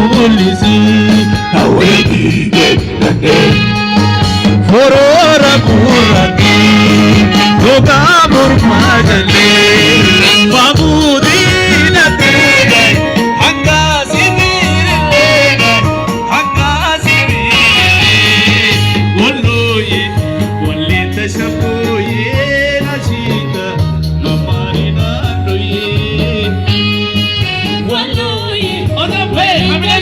mulisi awegi forora kurati toga murmagale babudina tega hangasi mirlega hangasi walloye wallita shapoye nashita mamarina doye walloye oda pe amya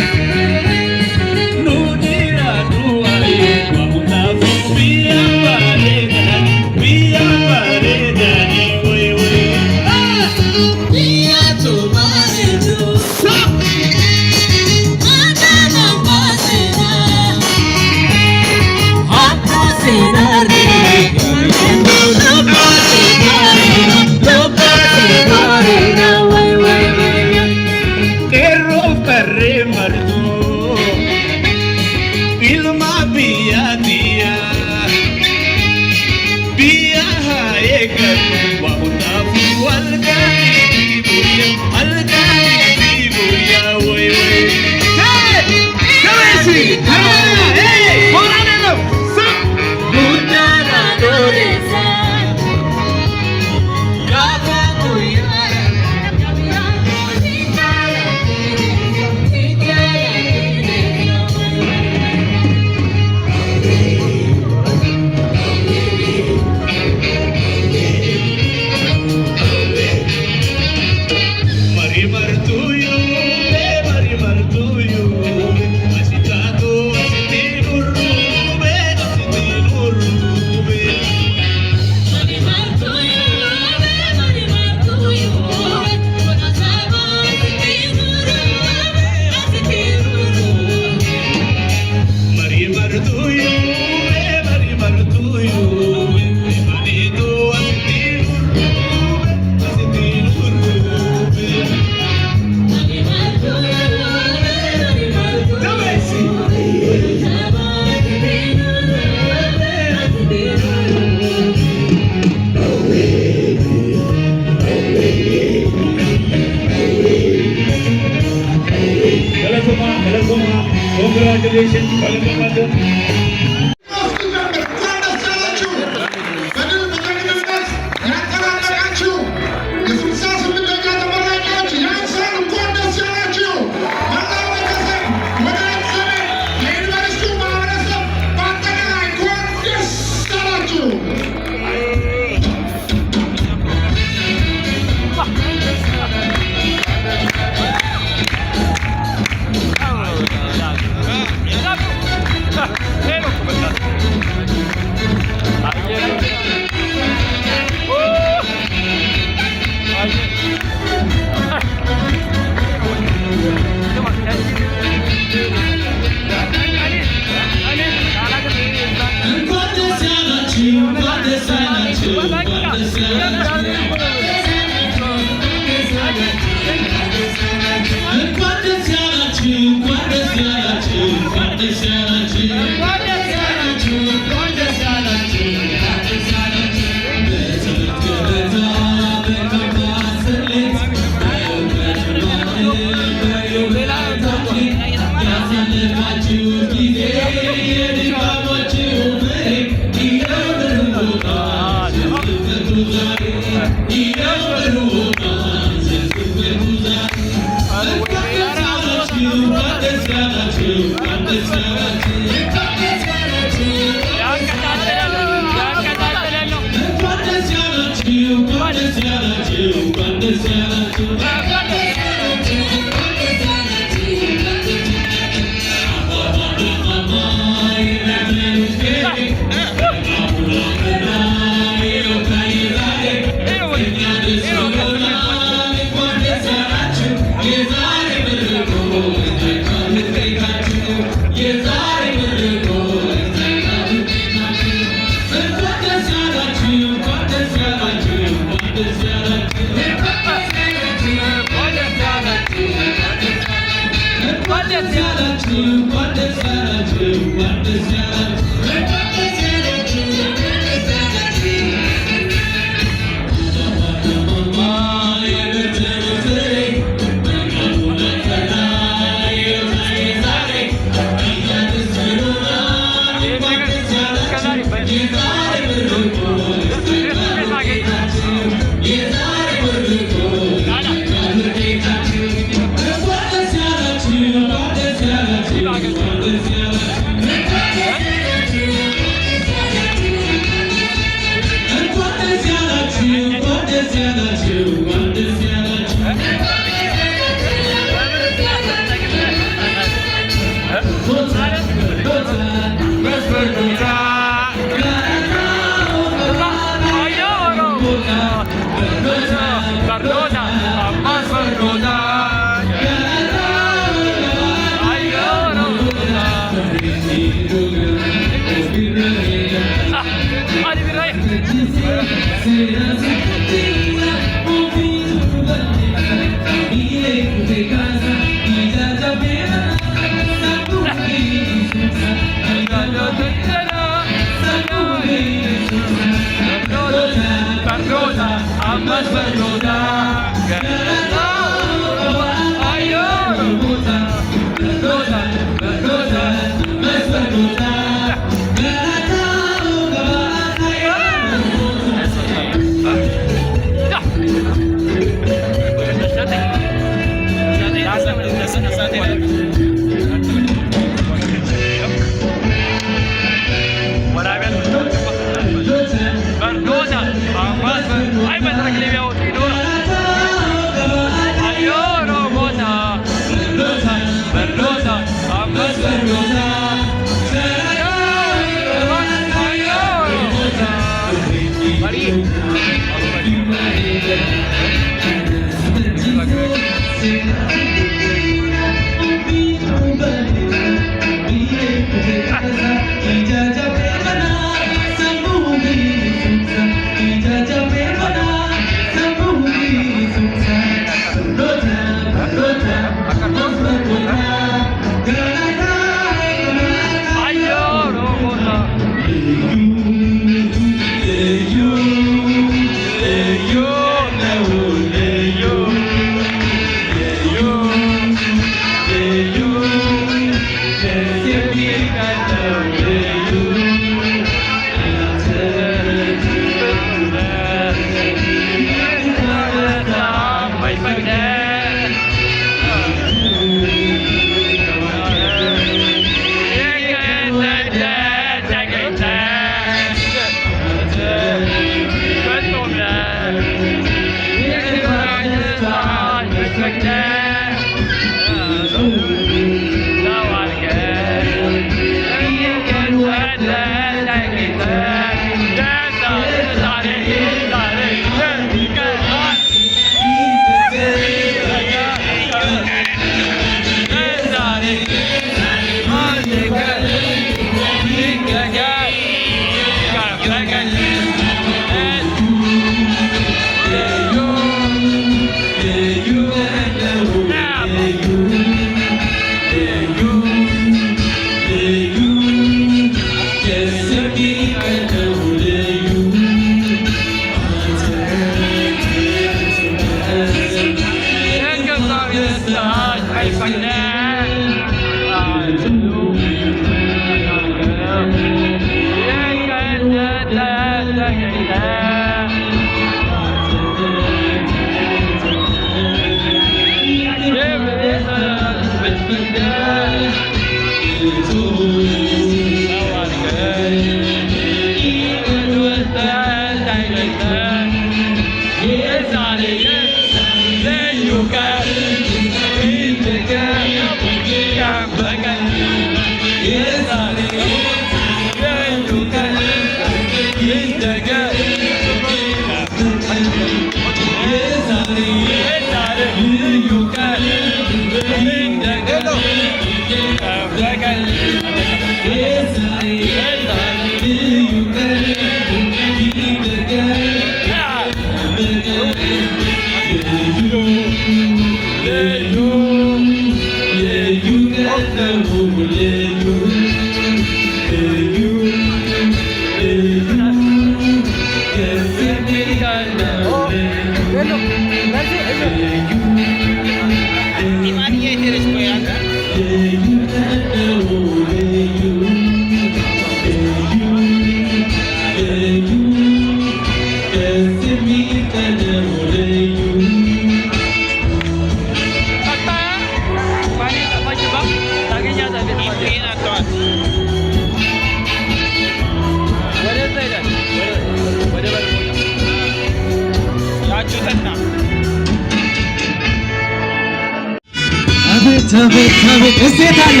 እሴት አለ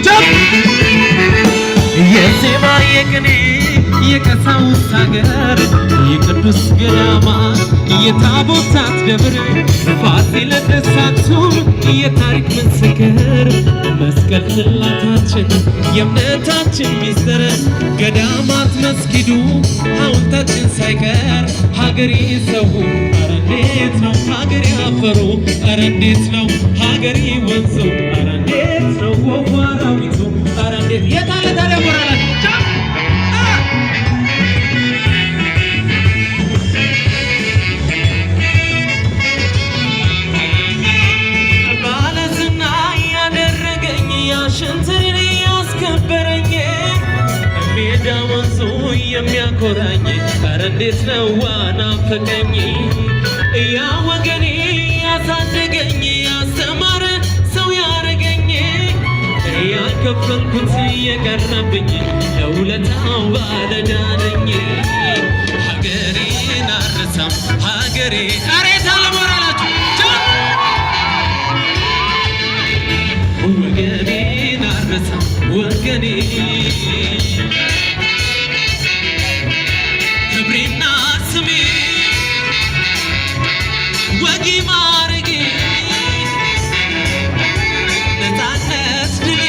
ጀብ የዜማ የቅኔ የቀሳውስት ሀገር የቅዱስ ገዳማት የታቦታት ደብር ፋሲለደስ አክሱም የታሪክ ምስክር መስቀል ጽላታችን የእምነታችን ሚስጥር ገዳማት መስጊዱ ሐውልታችን ሳይቀር ሀገሬ ሰው ኧረ እንዴት ነው ሀገሬ አፈሩ ኧረ እንዴት ነው ሀገሬ ወንዙ ኧረ እንዴት ነው ወፉ አራዊቱ ኧረ እንዴት የታለ ታዲያ ሞራላችሁ ባለዝና ያደረገኝ ያሽንትን ያስከበረኝ ሜዳ ወንዙ የሚያኮራኝ ኧረ እንዴት ነው ዋናፈቀኝ ያ ወገኔ ያሳደገኝ ያስተማረ ሰው ያረገኝ ያልከፈልኩት የቀረብኝ ለውለታው ባለዕዳ ነኝ ሀገሬን አልረሳም ሀገሬ አሬታ ለሞራላችሁ ወገኔን አልረሳም ወገኔ ክብሬና ስሜ ወጊ ማረጌ ነፃነት ድሌ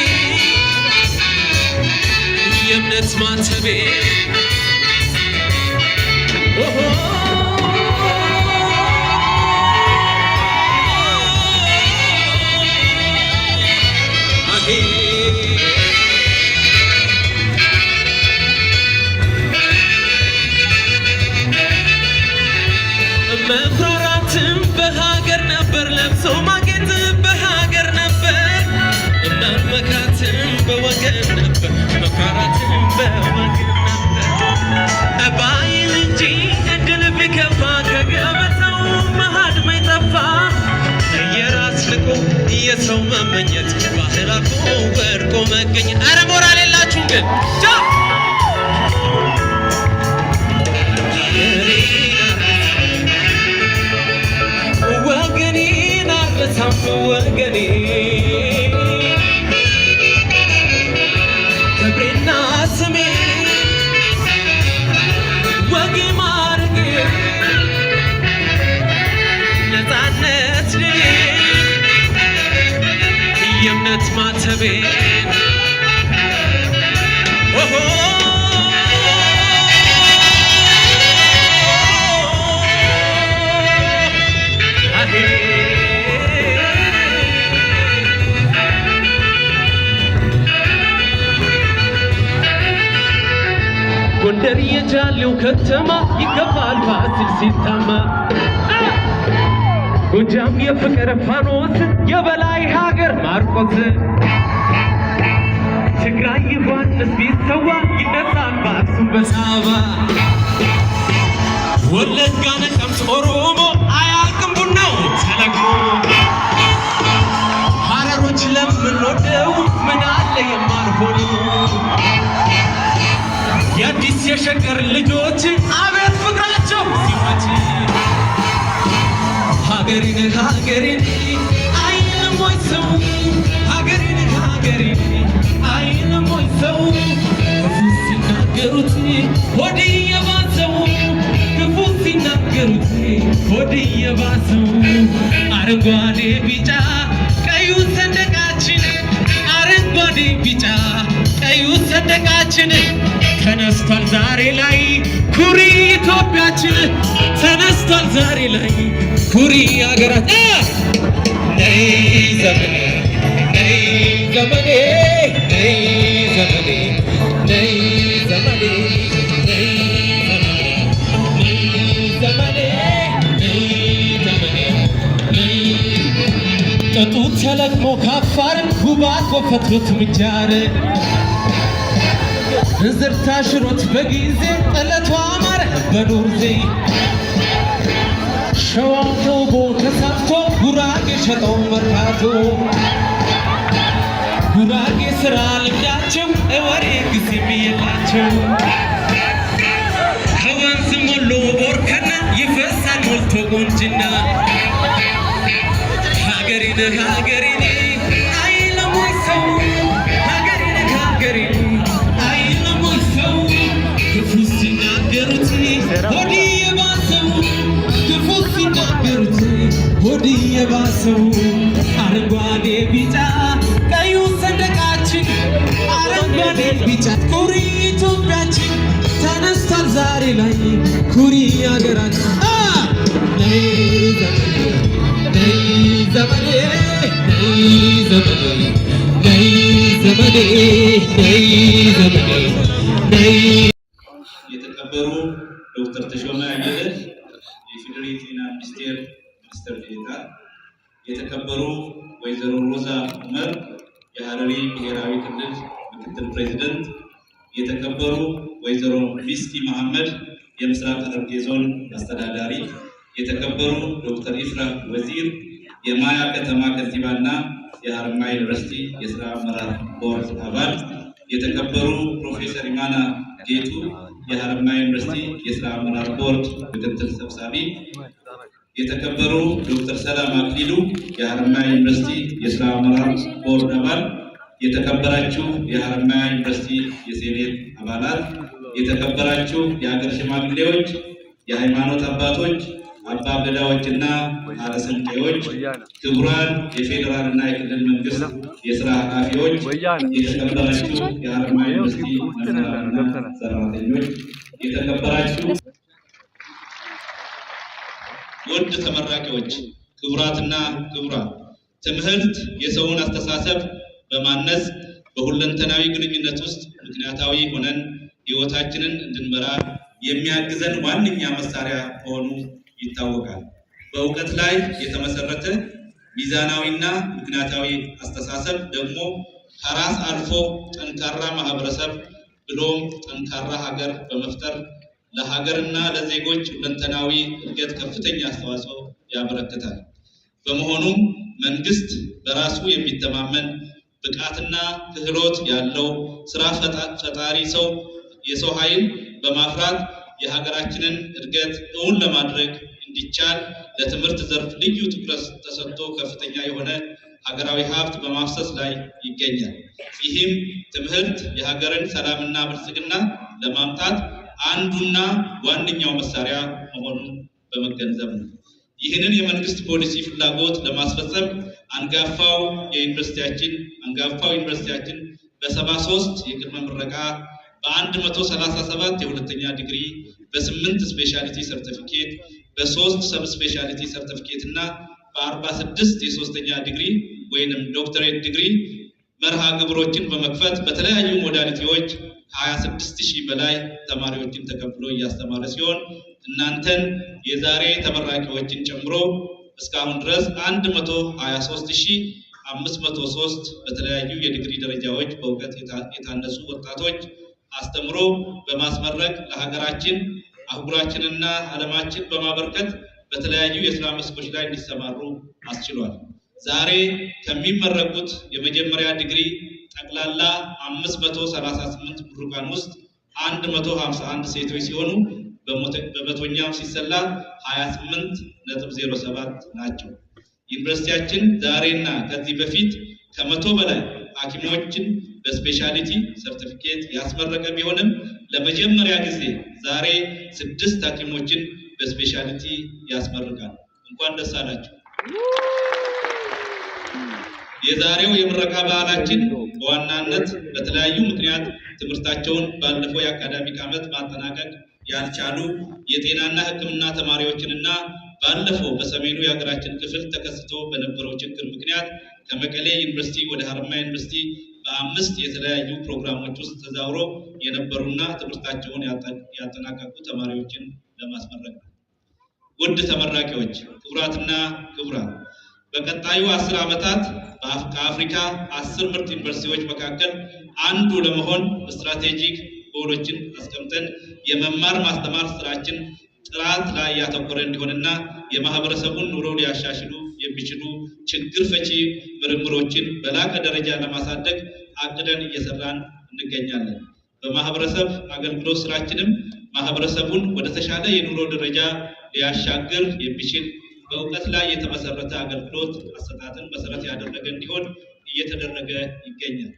የእምነት ማተቤ መኩራራትም በሀገር ነበር ለብሶ ማጌጥ በሀገር ነበር መመካትም በወገን ነበር መኩራራትም በወገን ነበር ባይል እንጂ እድል ቢከፋ ከገበታው መሀድ ማይጠፋ የራስ ልቆ የሰው መመኘት ባህል አልፎ ወድቆ መገኘት ኧረ ሞራል የላችሁም ግን ወገኔን አልረሳም ወገኔ ክብሬና ስሜ ወጌ ማረጌ ነፃነት ድሌ የእምነት ማተቤ ጎንደር የጃሌው ከተማ ይከፋል ፋሲል ሲታማ ጎጃም የፍቅር ፋኖስ የበላይ ሀገር ማርቆስ ትግራይ ዮሐንስ ቢሰዋ ይነሳል በአክሱም በሳባ ወለጋ ነቀምት ኦሮሞ አያልቅም ቡናው ተለቅሞ ሀረሮች ለምንወደው ምን አለ የማልሆነው የአዲስ የሸገር ልጆች አቤት ፍቅራቸው ሲመች ሀገሬን ሀገሬን አይልም ወይ ሰው ሀገሬን ሀገሬን አይልም ወይ ሰው ክፉ ሲናገሩት ሆድ የባሰው ክፉ ሲናገሩት ሆድ የባሰው አረንጓዴ ቢጫ ቀዩ ሰንደቃችን አረንጓዴ ቢጫ ቀዩ ሰንደቃችን ተነስቷል ዛሬ ላይ ኩሪ ኢትዮጵያችን ተነስቷል ዛሬ ላይ ኩሪ ሀገራችን ነይ ዘመኔ ነይ ዘመኔ ነይ ዘመኔ ነይ ዘመኔ ነይ ዘመኔ ነይ ዘመኔ ጥጡ ተለቅሞ ካፋር ጉባት ወፈትሎት ምጃር እንዝርታ ሽሮት በጊዜ ጠለቷ አማረ በዱርዜ ሸዋው ተውቦ ተሳፍቶ ጉራጌ ሸጠው መርካቶ ጉራጌ ስራ ልምዳቸው እወሬ ጊዜም የላቸው ከወንዝ ሞሎ ቦርከና ይፈሳል ሞልቶ ቁንጅና ሀገሬን ሀገሬን አይለም ወይ ሰው ሀገሬን ሀገሬን አይለም ወይ ሰው ክፉ ሲናገሩት ሆድ የባሰው ክፉ ሲናገሩት ሆድ የባሰው አረንጓዴ ቢጫ ቀዩ ሰንደቃችን አረንጓዴ ቢጫ ኩሪ ኢትዮጵያችን ተነስቷል ዛሬ ላይ ኩሪ ሀገራችን ነይ ዘመኔ ነይ ዘመኔ ነይ ዘመኔ ነይ ዘመኔ ነይ የተከበሩ ዶክተር ተሾመ አየለ የፌዴራል ጤና ሚኒስቴር ሚኒስትር ዴኤታ፣ የተከበሩ ወይዘሮ ሮዛ ኡመር የሐረሪ ብሔራዊ ክልል ምክትል ፕሬዝዳንት፣ የተከበሩ ወይዘሮ ሚስቲ መሐመድ የምስራቅ ሐረርጌ ዞን አስተዳዳሪ፣ የተከበሩ ዶክተር ኢፍራ ወዚር የማያ ከተማ ከንቲባና የሐረማያ ዩኒቨርሲቲ የስራ አመራር ቦርድ አባል፣ የተከበሩ ፕሮፌሰር ኢማና ጌቱ የሐረማያ ዩኒቨርሲቲ የስራ አመራር ቦርድ ምክትል ሰብሳቢ፣ የተከበሩ ዶክተር ሰላም አክሊሉ የሐረማያ ዩኒቨርሲቲ የስራ አመራር ቦርድ አባል፣ የተከበራችሁ የሐረማያ ዩኒቨርሲቲ የሴኔት አባላት፣ የተከበራችሁ የሀገር ሽማግሌዎች፣ የሃይማኖት አባቶች፣ አባ ገዳዎችና አለስልጤዎች፣ ክቡራን የፌዴራል እና የክልል መንግስት የስራ ኃላፊዎች፣ የተከበራችሁ የሐረማያ ዩኒቨርሲቲ መምህራንና ሰራተኞች፣ የተከበራችሁ ውድ ተመራቂዎች፣ ክቡራትና ክቡራን፣ ትምህርት የሰውን አስተሳሰብ በማነጽ በሁለንተናዊ ግንኙነት ውስጥ ምክንያታዊ ሆነን ህይወታችንን እንድንመራ የሚያግዘን ዋነኛ መሳሪያ መሆኑ ይታወቃል። በእውቀት ላይ የተመሰረተ ሚዛናዊና ምክንያታዊ አስተሳሰብ ደግሞ ከራስ አልፎ ጠንካራ ማህበረሰብ ብሎም ጠንካራ ሀገር በመፍጠር ለሀገርና ለዜጎች ሁለንተናዊ እድገት ከፍተኛ አስተዋጽኦ ያበረክታል። በመሆኑም መንግስት በራሱ የሚተማመን ብቃትና ክህሎት ያለው ስራ ፈጣሪ የሰው ኃይል በማፍራት የሀገራችንን እድገት እውን ለማድረግ እንዲቻል ለትምህርት ዘርፍ ልዩ ትኩረት ተሰጥቶ ከፍተኛ የሆነ ሀገራዊ ሀብት በማፍሰስ ላይ ይገኛል። ይህም ትምህርት የሀገርን ሰላምና ብልጽግና ለማምጣት አንዱና ዋነኛው መሳሪያ መሆኑን በመገንዘብ ነው። ይህንን የመንግስት ፖሊሲ ፍላጎት ለማስፈጸም አንጋፋው ዩኒቨርሲቲያችን በ73 የቅድመ ምረቃ በ137 የሁለተኛ ዲግሪ በ8 ስፔሻሊቲ ሰርቲፊኬት በ3 ሰብ ስፔሻሊቲ ሰርቲፊኬት እና በ46 የሶስተኛ ዲግሪ ወይንም ዶክተሬት ዲግሪ መርሃ ግብሮችን በመክፈት በተለያዩ ሞዳሊቲዎች 26,000 በላይ ተማሪዎችን ተቀብሎ እያስተማረ ሲሆን እናንተን የዛሬ ተመራቂዎችን ጨምሮ እስካሁን ድረስ 123503 በተለያዩ የዲግሪ ደረጃዎች በእውቀት የታነጹ ወጣቶች አስተምሮ በማስመረቅ ለሀገራችን አህጉራችንና ዓለማችን በማበርከት በተለያዩ የስራ መስኮች ላይ እንዲሰማሩ አስችሏል። ዛሬ ከሚመረቁት የመጀመሪያ ዲግሪ ጠቅላላ 538 ምሩቃን ውስጥ 151 ሴቶች ሲሆኑ በመቶኛው ሲሰላ 28.07 ናቸው። ዩኒቨርሲቲያችን ዛሬና ከዚህ በፊት ከ100 በላይ ሐኪሞችን በስፔሻሊቲ ሰርቲፊኬት ያስመረቀ ቢሆንም ለመጀመሪያ ጊዜ ዛሬ 6 ሐኪሞችን በስፔሻሊቲ ያስመርቃል። እንኳን ደስ አላችሁ። የዛሬው የምረቃ በዓላችን በዋናነት በተለያዩ ምክንያት ትምህርታቸውን ባለፈው የአካዳሚክ ዓመት ማጠናቀቅ ያልቻሉ የጤናና ሕክምና ተማሪዎችንና ባለፈው በሰሜኑ የሀገራችን ክፍል ተከስቶ በነበረው ችግር ምክንያት ከመቀሌ ዩኒቨርሲቲ ወደ ሀረማያ ዩኒቨርሲቲ በ5 የተለያዩ ፕሮግራሞች ውስጥ ተዛውረው የነበሩና ትምህርታቸውን ያጠናቀቁ ተማሪዎችን ለማስመረቅ ነው። ውድ ተመራቂዎች፣ ክቡራትና ክቡራን፣ በቀጣዩ 10 ዓመታት ከአፍሪካ 10 ምርጥ ዩኒቨርሲቲዎች መካከል አንዱ ለመሆን ስትራቴጂክ ጎሎችን አስቀምጠን የመማር ማስተማር ስራችን ጥራት ላይ ያተኮረ እንዲሆንና የማህበረሰቡን ኑሮ ሊያሻሽሉ የሚችሉ ችግር ፈቺ ምርምሮችን በላቀ ደረጃ ለማሳደግ አቅደን እየሰራን እንገኛለን። በማህበረሰብ አገልግሎት ስራችንም ማህበረሰቡን ወደ ተሻለ የኑሮ ደረጃ ሊያሻግር የሚችል በእውቀት ላይ የተመሰረተ አገልግሎት አሰጣጥን መሰረት ያደረገ እንዲሆን እየተደረገ ይገኛል።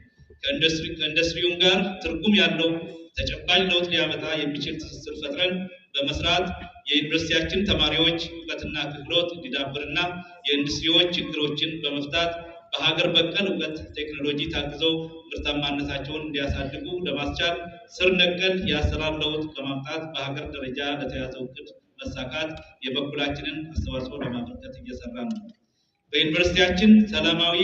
ከኢንዱስትሪውም ጋር ትርጉም ያለው ተጨባጭ ለውጥ ሊያመጣ የሚችል ትስስር ፈጥረን በመስራት የዩኒቨርሲቲያችን ተማሪዎች እውቀትና ክህሎት እንዲዳብርና የኢንዱስትሪዎች ችግሮችን በመፍታት በሀገር በቀል እውቀት ቴክኖሎጂ ታግዘው ምርታማነታቸውን እንዲያሳድጉ ለማስቻል ስር ነቀል የአሰራር ለውጥ በማምጣት በሀገር ደረጃ ለተያዘው እቅድ መሳካት የበኩላችንን አስተዋጽኦ ለማበርከት እየሰራ ነው። በዩኒቨርሲቲያችን ሰላማዊ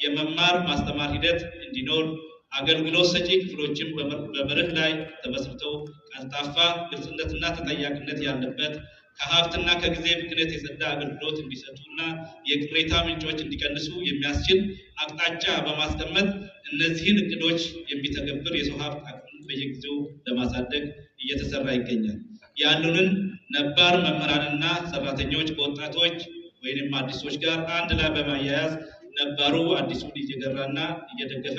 የመማር ማስተማር ሂደት እንዲኖር አገልግሎት ሰጪ ክፍሎችን በመርህ ላይ ተመስርተው ቀልጣፋ፣ ግልጽነትና ተጠያቂነት ያለበት ከሀብትና ከጊዜ ብክነት የጸዳ አገልግሎት እንዲሰጡና የቅሬታ ምንጮች እንዲቀንሱ የሚያስችል አቅጣጫ በማስቀመጥ እነዚህን እቅዶች የሚተገብር የሰው ሀብት አቅም በየጊዜው ለማሳደግ እየተሰራ ይገኛል። ያሉንን ነባር መምህራንና ሰራተኞች ከወጣቶች ወይንም አዲሶች ጋር አንድ ላይ በማያያዝ ነባሩ አዲሱን እየገራና እየደገፈ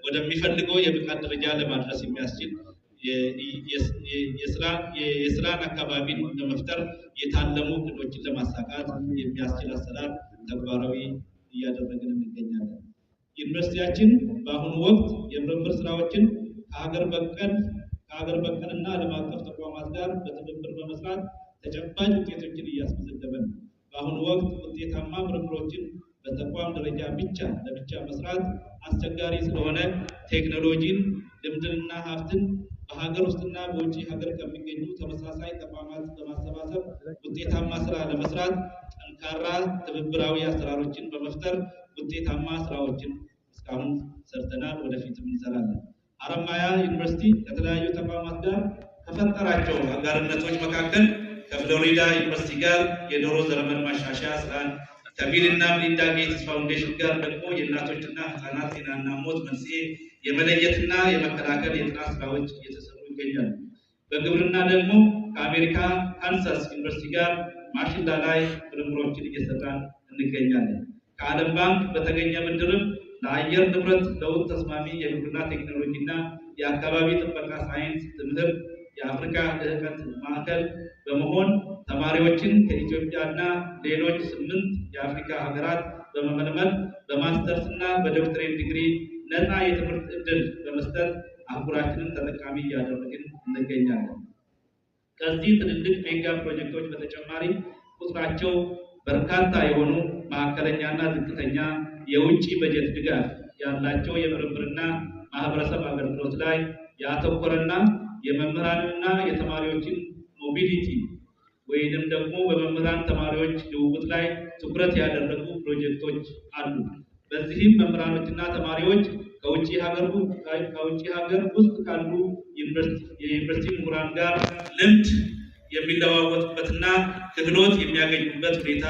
ወደሚፈልገው የብቃት ደረጃ ለማድረስ የሚያስችል የስራን አካባቢን ለመፍጠር የታለሙ እቅዶችን ለማሳካት የሚያስችል አሰራር ተግባራዊ እያደረግን እንገኛለን። ዩኒቨርሲቲያችን በአሁኑ ወቅት የምርምር ስራዎችን ከሀገር በቀልና ዓለም አቀፍ ተቋማት ጋር በትብብር በመስራት ተጨባጭ ውጤቶችን እያስመዘገበ ነው። በአሁኑ ወቅት ውጤታማ ምርምሮችን በተቋም ደረጃ ለብቻ መስራት አስቸጋሪ ስለሆነ ቴክኖሎጂን፣ ልምድንና ሀብትን በሀገር ውስጥና በውጭ ሀገር ከሚገኙ ተመሳሳይ ተቋማት በማሰባሰብ ውጤታማ ስራ ለመስራት ጠንካራ ትብብራዊ አሰራሮችን በመፍጠር ውጤታማ ስራዎችን እስካሁን ሰርተናል፣ ወደፊትም እንሰራለን። ሀረማያ ዩኒቨርሲቲ ከተለያዩ ተቋማት ጋር ከፈጠራቸው አጋርነቶች መካከል ከፍሎሪዳ ዩኒቨርሲቲ ጋር የዶሮ ዘረመል ማሻሻያ ስራን፣ ከቢልና ሚሊንዳ ጌትስ ፋውንዴሽን ጋር ደግሞ የእናቶችና ህፃናት ጤናና ሞት መንስኤ የመለየትና የመከላከል የጥናት ስራዎች እየተሰሩ ይገኛሉ። በግብርና ደግሞ ከአሜሪካ ካንሳስ ዩኒቨርሲቲ ጋር ማሽላ ላይ ምርምሮችን እየሰራን እንገኛለን። ከዓለም ባንክ በተገኘ ብድርም ለአየር ንብረት ለውጥ ተስማሚ የግብርና ቴክኖሎጂና የአካባቢ ጥበቃ ሳይንስ ትምህርት የአፍሪካ ልህቀት ማዕከል በመሆን ተማሪዎችን ከኢትዮጵያና ሌሎች 8 የአፍሪካ ሀገራት በመመልመል በማስተርስና በዶክትሬት ዲግሪ ነፃ የትምህርት ዕድል በመስጠት አህጉራችንን ተጠቃሚ እያደረግን እንገኛለን። ከዚህ ትልልቅ ሜጋ ፕሮጀክቶች በተጨማሪ ቁጥራቸው በርካታ የሆኑ መካከለኛና ዝቅተኛ የውጭ በጀት ድጋፍ ያላቸው የምርምርና ማህበረሰብ አገልግሎት ላይ ያተኮረና የመምህራንና የተማሪዎችን ሞቢሊቲ ወይንም ደግሞ በመምህራን ተማሪዎች ልውውጥ ላይ ትኩረት ያደረጉ ፕሮጀክቶች አሉ። በዚህም መምህራኖችና ተማሪዎች ከውጭ ሀገር ውስጥ ካሉ የዩኒቨርሲቲ ምሁራን ጋር ልምድ የሚለዋወጡበትና ክህሎት የሚያገኙበት ሁኔታ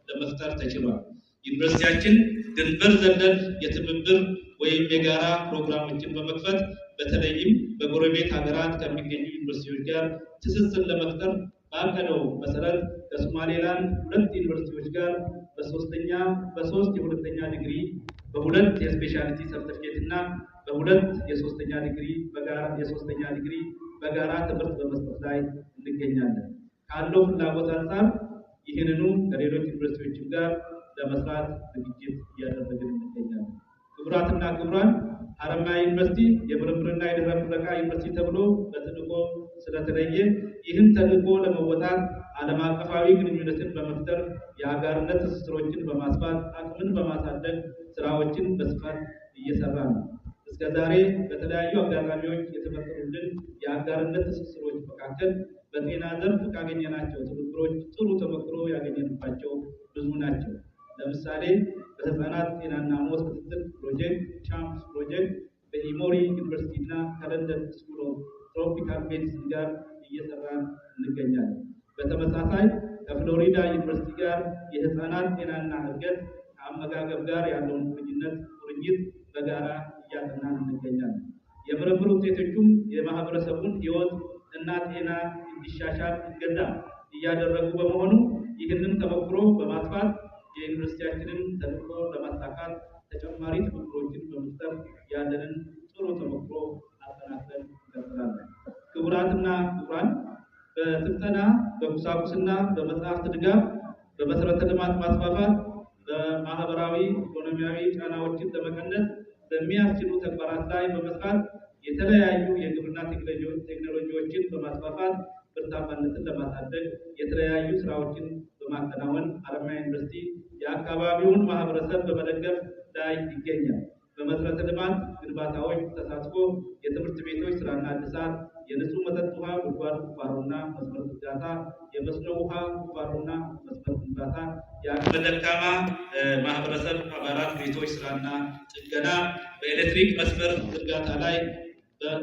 ለመፍጠር ተችሏል። ዩኒቨርሲቲያችን ድንበር ዘለል የትብብር ወይም የጋራ ፕሮግራሞችን በመክፈት በተለይም በጎረቤት ሀገራት ከሚገኙ ዩኒቨርሲቲዎች ጋር ትስስር ለመፍጠር ባቀደው መሰረት ከሶማሌላንድ 2 ዩኒቨርሲቲዎች ጋር በሶስት የሁለተኛ ዲግሪ በሁለት የስፔሻሊቲ ሰርቲፊኬት እና በሁለት የሶስተኛ ዲግሪ በጋራ ትምህርት በመስጠት ላይ እንገኛለን። ካለው ፍላጎት አንጻር ይህንኑ ከሌሎች ዩኒቨርሲቲዎችም ጋር ለመስራት ዝግጅት እያደረግን እንገኛለን። ክቡራትና ክቡራን፣ ሀረማያ ዩኒቨርሲቲ የምርምርና የድህረ ምረቃ ዩኒቨርሲቲ ተብሎ በተልዕኮ ስለተለየ ይህን ተልዕኮ ለመወጣት ዓለም አቀፋዊ ግንኙነትን በመፍጠር የአጋርነት ትስስሮችን በማስፋት አቅምን በማሳደግ ስራዎችን በስፋት እየሰራ ነው። እስከዛሬ በተለያዩ አጋጣሚዎች የተፈጠሩልን የአጋርነት ትስስሮች መካከል በጤና ዘርፍ ካገኘናቸው ትብብሮች ጥሩ ተሞክሮ ያገኘንባቸው ብዙ ናቸው። ለምሳሌ በህፃናት ጤናና ሞት ክትትል ፕሮጀክት ቻምፕስ ፕሮጀክት በኢሞሪ ዩኒቨርሲቲ እና ከለንደን ስኩል ኦፍ ትሮፒካል ሜዲሲን ጋር እየሰራን እንገኛለን። በተመሳሳይ ከፍሎሪዳ ዩኒቨርሲቲ ጋር የህፃናት ጤናና እድገት ከአመጋገብ ጋር ያለውን ቁርኝት በጋራ እያጠናን እንገኛለን። የምርምር ውጤቶቹም የማህበረሰቡን ህይወት እና ጤና እንዲሻሻል እገዛ እያደረጉ በመሆኑ ይህንን ተሞክሮ በማስፋት የዩኒቨርሲቲያችንን ተልዕኮ ለማሳካት ተጨማሪ ትብብሮችን በመፍጠር ያለንን ጥሩ ተሞክሮ አጠናክረን እንቀጥላለን። ክቡራትና ክቡራን፣ በስልጠና በቁሳቁስና በመጽሐፍት ድጋፍ በመሰረተ ልማት ማስፋፋት በማህበራዊ ኢኮኖሚያዊ ጫናዎችን ለመቀነስ በሚያስችሉ ተግባራት ላይ በመስራት የተለያዩ የግብርና ቴክኖሎጂዎችን በማስፋፋት ምርታማነትን ለማሳደግ የተለያዩ ስራዎችን በማከናወን ሀረማያ ዩኒቨርሲቲ የአካባቢውን ማህበረሰብ በመደገፍ ላይ ይገኛል። በመሰረተ ልማት ግንባታዎች ተሳትፎ የትምህርት ቤቶች ስራና እድሳት፣ የንጹህ መጠጥ ውሃ ጉድጓድ ቁፋሮና መስመር ዝርጋታ፣ የመስኖ ውሃ ቁፋሮና መስመር ግንባታ፣ የአቅመ ደካማ ማህበረሰብ አባላት ቤቶች ስራና ጥገና፣ በኤሌክትሪክ መስመር ዝርጋታ ላይ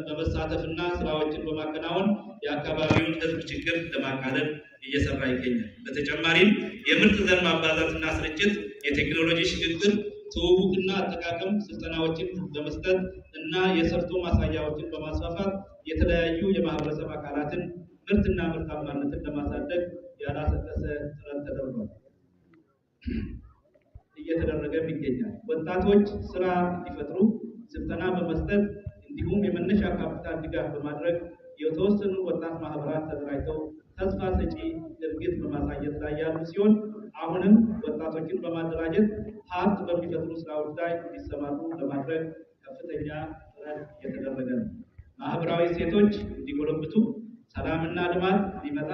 በመሳተፍና ስራዎችን በማከናወን የአካባቢውን ሕዝብ ችግር ለማቃለል እየሰራ ይገኛል። በተጨማሪም የምርጥ ዘር ማባዛትና ስርጭት፣ የቴክኖሎጂ ሽግግር፣ ትውውቅና አጠቃቀም ስልጠናዎችን በመስጠት እና የሰርቶ ማሳያዎችን በማስፋፋት የተለያዩ የማህበረሰብ አካላትን ምርትና ምርታማነትን ለማሳደግ ያላሰለሰ ጥረት ተደርጓል፣ እየተደረገም ይገኛል። ወጣቶች ስራ እንዲፈጥሩ ስልጠና በመስጠት እንዲሁም የመነሻ ካፒታል ድጋፍ በማድረግ የተወሰኑ ወጣት ማህበራት ተደራጅተው ተስፋ ሰጪ ድርጊት በማሳየት ላይ ያሉ ሲሆን አሁንም ወጣቶችን በማደራጀት ሀብት በሚፈጥሩ ስራዎች ላይ እንዲሰማሩ ለማድረግ ከፍተኛ ጥረት እየተደረገ ነው። ማህበራዊ እሴቶች እንዲጎለብቱ፣ ሰላምና ልማት እንዲመጣ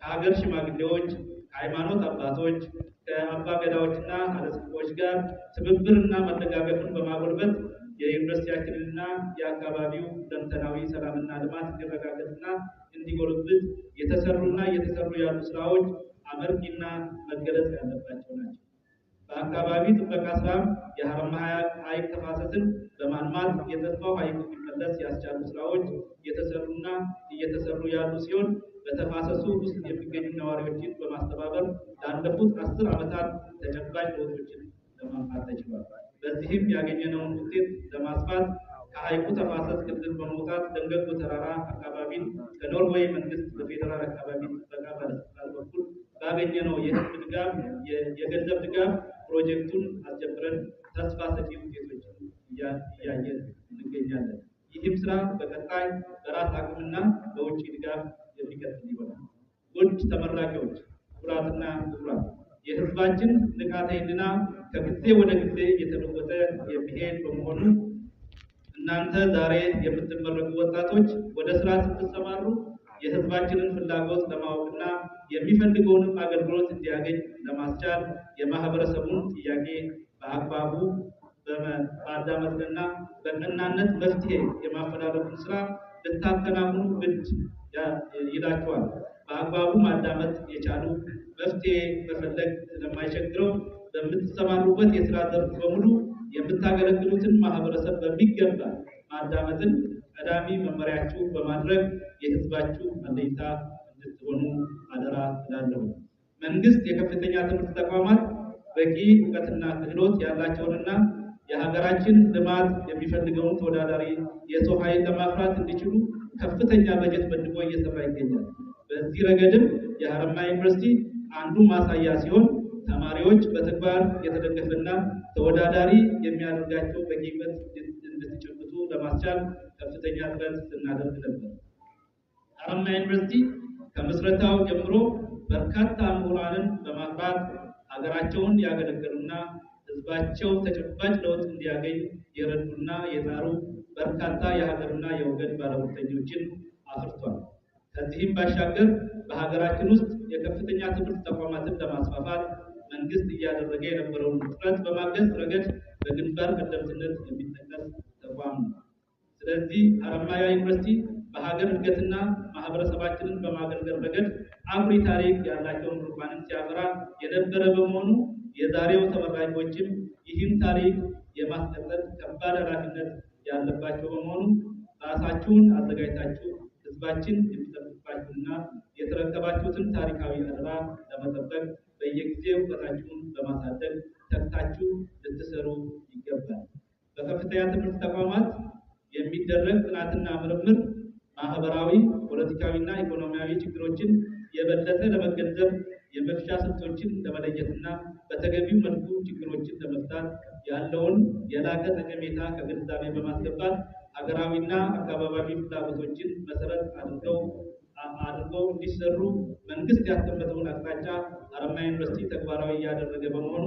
ከሀገር ሽማግሌዎች፣ ከሃይማኖት አባቶች፣ ከአባ ገዳዎችና አለስልጣኖች ጋር ትብብርና መደጋገፍን በማጎልበት የዩኒቨርሲቲያችንና የአካባቢው ሁለንተናዊ ሰላምና ልማት እንዲረጋገጥና እንዲጎለብት የተሰሩና እየተሰሩ ያሉ ስራዎች አመርቂና መገለጽ ያለባቸው ናቸው። በአካባቢ ጥበቃ ስራም የሀረማያ ሐይቅ ተፋሰስን በማልማት የተስፋው ሐይቅ እንዲመለስ ያስቻሉ ስራዎች የተሰሩና እየተሰሩ ያሉ ሲሆን በተፋሰሱ ውስጥ የሚገኙ ነዋሪዎችን በማስተባበር ላለፉት 10 ዓመታት ተጨባጭ ለውጦችን ለማምጣት ተችሏል። በዚህም ያገኘነውን ውጤት ለማስፋት ከሐይቁ ተፋሰስ ክልል በመውጣት ደንገጎ ተራራ አካባቢን ከኖርዌይ መንግስት በፌዴራል አካባቢ ጥበቃ ባለስልጣን በኩል ባገኘነው የህዝብ ድጋፍ የገንዘብ ድጋፍ ፕሮጀክቱን አስጀምረን ተስፋ ሰጪ ውጤቶችን እያየን እንገኛለን። ይህም ስራ በቀጣይ በራስ አቅምና በውጭ ድጋፍ የሚቀጥል ይሆናል። ውድ ተመራቂዎች፣ ክቡራትና ክቡራን፣ የህዝባችን ንቃተ ህሊና ከጊዜ ወደ ጊዜ እየተለወጠ የሚሄድ በመሆኑ እናንተ ዛሬ የምትመረቁ ወጣቶች ወደ ስራ ስትሰማሩ የህዝባችንን ፍላጎት ለማወቅና የሚፈልገውንም አገልግሎት እንዲያገኝ ለማስቻል የማህበረሰቡን ጥያቄ በአግባቡ በማዳመጥና በቀናነት መፍትሄ የማፈላለጉን ስራ ልታከናውኑ ግድ ይላችኋል። በአግባቡ ማዳመጥ የቻሉ መፍትሄ መፈለግ ስለማይቸግረው በምትሰማሩበት የስራ ዘርፍ በሙሉ የምታገለግሉትን ማህበረሰብ በሚገባ ማዳመጥን ቀዳሚ መመሪያችሁ በማድረግ የህዝባችሁ አለኝታ እንድትሆኑ እንድትሆኑ አደራ እላለሁ። መንግስት የከፍተኛ ትምህርት ተቋማት በቂ እውቀትና ክህሎት ያላቸውንና የሀገራችን ልማት የሚፈልገውን ተወዳዳሪ የሰው ኃይል ለማፍራት እንዲችሉ ከፍተኛ በጀት መድቦ እየሰራ ይገኛል። በዚህ ረገድም የሀረማያ ዩኒቨርሲቲ አንዱ ማሳያ ሲሆን ተማሪዎች በተግባር የተደገፈና ተወዳዳሪ የሚያደርጋቸው በቂ እውቀት እንዲጨብጡ ለማስቻል ከፍተኛ ጥረት ስናደርግ ነበር። ሀረማያ ዩኒቨርሲቲ ከምስረታው ጀምሮ በርካታ ምሁራንን በማፍራት ሀገራቸውን ያገለገሉና ህዝባቸው ተጨባጭ ለውጥ እንዲያገኝ የረዱና የጣሩ በርካታ የሀገርና የወገን ባለውለታዎችን አፍርቷል። ከዚህም ባሻገር በሀገራችን ውስጥ የከፍተኛ ትምህርት ተቋማትን ለማስፋፋት መንግስት እያደረገ የነበረውን ጥረት በማገዝ ረገድ በግንባር ቀደምትነት የሚጠቀስ ተቋም ነው። ስለዚህ ሀረማያ ዩኒቨርሲቲ በሀገር እድገትና ማህበረሰባችንን በማገልገል ረገድ አኩሪ ታሪክ ያላቸውን ምሩቃንን ሲያፈራ የነበረ በመሆኑ የዛሬው ተመራቂዎችም ይህን ታሪክ የማስቀጠል ከባድ ኃላፊነት ያለባቸው በመሆኑ ራሳችሁን አዘጋጅታችሁ ህዝባችን የሚጠብቅባችሁና የተረከባችሁትን ታሪካዊ አደራ ለመጠበቅ በየጊዜው እውቀታችሁን በማሳደግ ተግታችሁ ልትሰሩ ይገባል። በከፍተኛ ትምህርት ተቋማት የሚደረግ ጥናትና ምርምር ማህበራዊ፣ ፖለቲካዊና ኢኮኖሚያዊ ችግሮችን የበለጠ ለመገንዘብ የመፍቻ ስልቶችን ለመለየትና በተገቢው መልኩ ችግሮችን ለመፍታት ያለውን የላቀ ጠቀሜታ ከግንዛቤ በማስገባት ሀገራዊና አካባቢያዊ ፍላጎቶችን መሰረት አድርገው እንዲሰሩ መንግስት ያስቀመጠውን አቅጣጫ ሀረማያ ዩኒቨርሲቲ ተግባራዊ እያደረገ በመሆኑ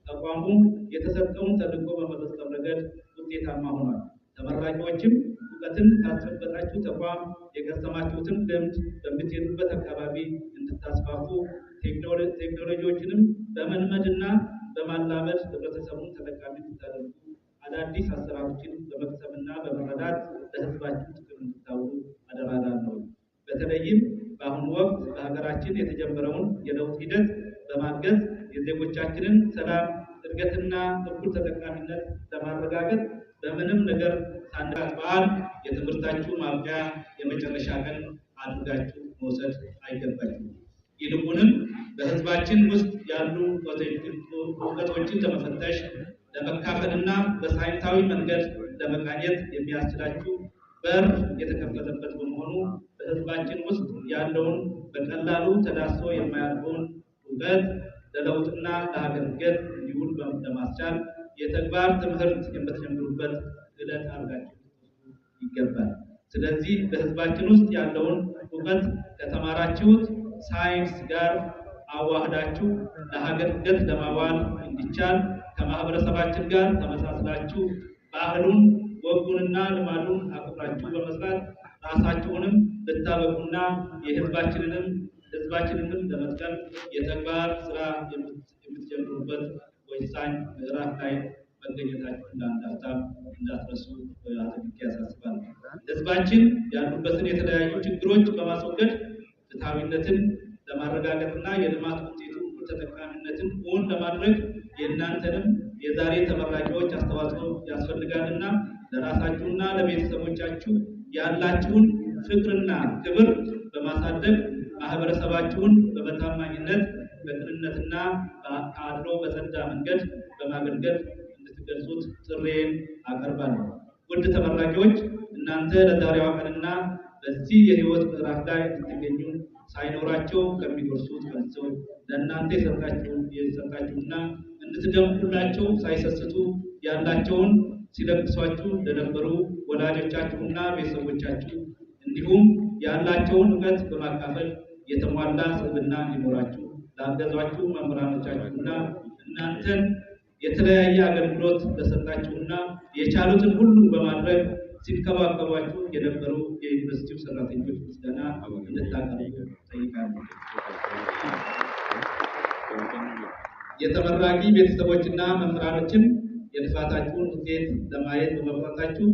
ተቋሙ የተሰጠውን ተልዕኮ በመፈጸም ረገድ ውጤታማ ሆኗል። ተመራቂዎችም እውቀትን ካስጨበጣችሁ ተቋም የቀሰማችሁትን ልምድ በምትሄዱበት አካባቢ እንድታስፋፉ ቴክኖሎጂዎችንም በመልመድና በማላመድ ህብረተሰቡን ተጠቃሚ እንድታደርጉ አዳዲስ አሰራሮችን በመቅሰምና በመረዳት ለህዝባችሁ ጥቅም እንድታውሉ አደራ እላለሁ። በተለይም በአሁኑ ወቅት በሀገራችን የተጀመረውን የለውጥ ሂደት በማገዝ የዜጎቻችንን ሰላም፣ እድገትና እኩል ተጠቃሚነት ለማረጋገጥ በምንም ነገር ሳንባል የትምህርታችሁ ማብቂያ የመጨረሻ ቀን አድርጋችሁ መውሰድ አይገባችሁም። ይልቁንም በህዝባችን ውስጥ ያሉ እውቀቶችን ለመፈተሽ ለመካፈልና በሳይንሳዊ መንገድ ለመቃኘት የሚያስችላችሁ በር የተከፈተበት በመሆኑ በህዝባችን ውስጥ ያለውን በቀላሉ ተዳስሶ የማያልፈውን እውቀት ለለውጥና ለሀገር እድገት እንዲውል ለማስቻል የተግባር ትምህርት የምትጀምሩበት ዕለት አድርጋችሁ ይገባል። ስለዚህ በህዝባችን ውስጥ ያለውን እውቀት ከተማራችሁት ሳይንስ ጋር አዋህዳችሁ ለሀገር እድገት ለማዋል እንዲቻል ከማህበረሰባችን ጋር ተመሳስላችሁ ባህሉን፣ ወጉንና ልማዱን አክብራችሁ በመስራት ራሳችሁንም ልታበቁና ህዝባችንንም ለመጥቀም የተግባር ስራ የምትጀምሩበት ወሳኝ ምዕራፍ ላይ መገኘታችሁን ለአንዳፍታም እንዳትረሱ አጥብቄ ያሳስባል። ህዝባችን ያሉበትን የተለያዩ ችግሮች በማስወገድ ፍትሐዊነትን ለማረጋገጥና የልማት ውጤቱ ተጠቃሚነትን እውን ለማድረግ የእናንተንም የዛሬ ተመራቂዎች አስተዋጽኦ ያስፈልጋልና ለራሳችሁና ለቤተሰቦቻችሁ ያላችሁን ፍቅርና ክብር በማሳደግ ማህበረሰባችሁን በታማኝነት በቅንነትና ከአድሎ በጸዳ መንገድ በማገልገል እንድትገልጹት ጥሬን አቀርባለሁ። ውድ ተመራቂዎች፣ እናንተ ለዛሬዋ ቀንና በዚህ የህይወት ምዕራፍ ላይ እንድትገኙ ሳይኖራቸው ከሚጎርሱት ፈልሰው ለእናንተ የሰጣችሁና እንድትደምቁላቸው ሳይሰስቱ ያላቸውን ሲለግሷችሁ ለነበሩ ወላጆቻችሁና ቤተሰቦቻችሁ እንዲሁም ያላቸውን እውቀት በማካፈል የተሟላ ስብዕና እንዲኖራችሁ ላገዟችሁ መምህራኖቻችሁና እናንተን የተለያየ አገልግሎት ለሰጣችሁና የቻሉትን ሁሉ በማድረግ ሲንከባከቧችሁ የነበሩ የዩኒቨርሲቲው ሰራተኞች ምስጋና እንድታቀርቡ ጠይቃለሁ። የተመራቂ ቤተሰቦችና መምህራኖችም የልፋታችሁን ውጤት ለማየት በመብቃታችሁ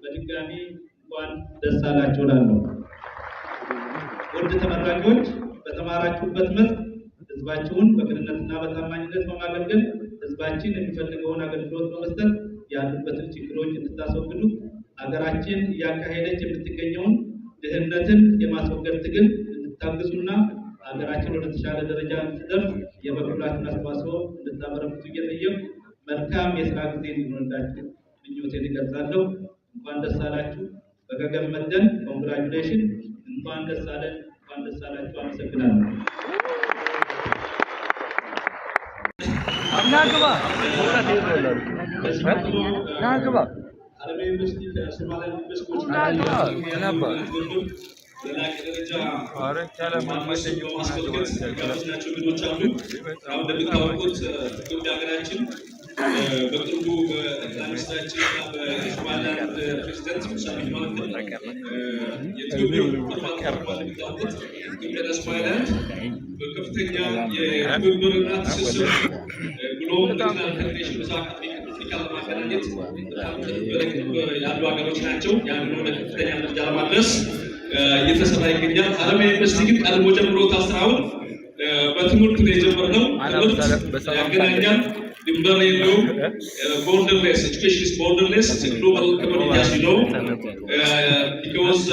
በድጋሚ እንኳን ደስ አላችሁ እላለሁ። ውድ ተመራቂዎች፣ በተማራችሁበት መስክ ህዝባችሁን በቅንነትና በታማኝነት በማገልገል ህዝባችን የሚፈልገውን አገልግሎት በመስጠት ያሉበትን ችግሮች እንድታስወግዱ ሀገራችን እያካሄደች የምትገኘውን ድህነትን የማስወገድ ትግል እንድታግዙና ሀገራችን ወደ ተሻለ ደረጃ እንድትደርስ የበኩላችሁን አስተዋጽኦ እንድታበረክቱ እየጠየቁ መልካም የስራ ጊዜ እንዲሆንላችሁ ምኞቴን እገልጻለሁ። እንኳን ደስ አላችሁ። በገገመደን ኮንግራቹሌሽን። እንኳን ደስ አለን፣ እንኳን ደስ አላችሁ። አመሰግናለሁ። ናግባ አለማ ዩኒቨርሲቲ ከሶማሊያ ዩኒቨርሲቲዎች በላቀ ደረጃ ማስመልከት ያሉናቸው ግዶች አሉ። አሁን እንደምታወቁት ኢትዮጵያ ሀገራችን በቅርቡ በጠቅላይ ሚኒስትራችን እና በሶማሊላንድ ፕሬዚደንት ሳሚት መካከል የትብብር እንደምታወቁት ኢትዮጵያና ሶማሊላንድ በከፍተኛ የትብብርና ትስስር ብሎም ሪጅናል ኢንተግሬሽን ምስራቅ አፍሪካ ለማገናኘት ያሉ ሀገሮች ናቸው። ያንን ወደ ከፍተኛ ደረጃ ለማድረስ እየተሰራ ይገኛል። አለማ ዩኒቨርሲቲ ግን ቀድሞ ጀምሮታል ስራውን። በትምህርት ነው የጀመርነው። ትምህርት ያገናኛል፣ ድንበር የለውም። ቦርደርሌስ ኤጁኬሽን ኢዝ ቦርደርሌስ ግሎባል ኮሚኒቲ as you know because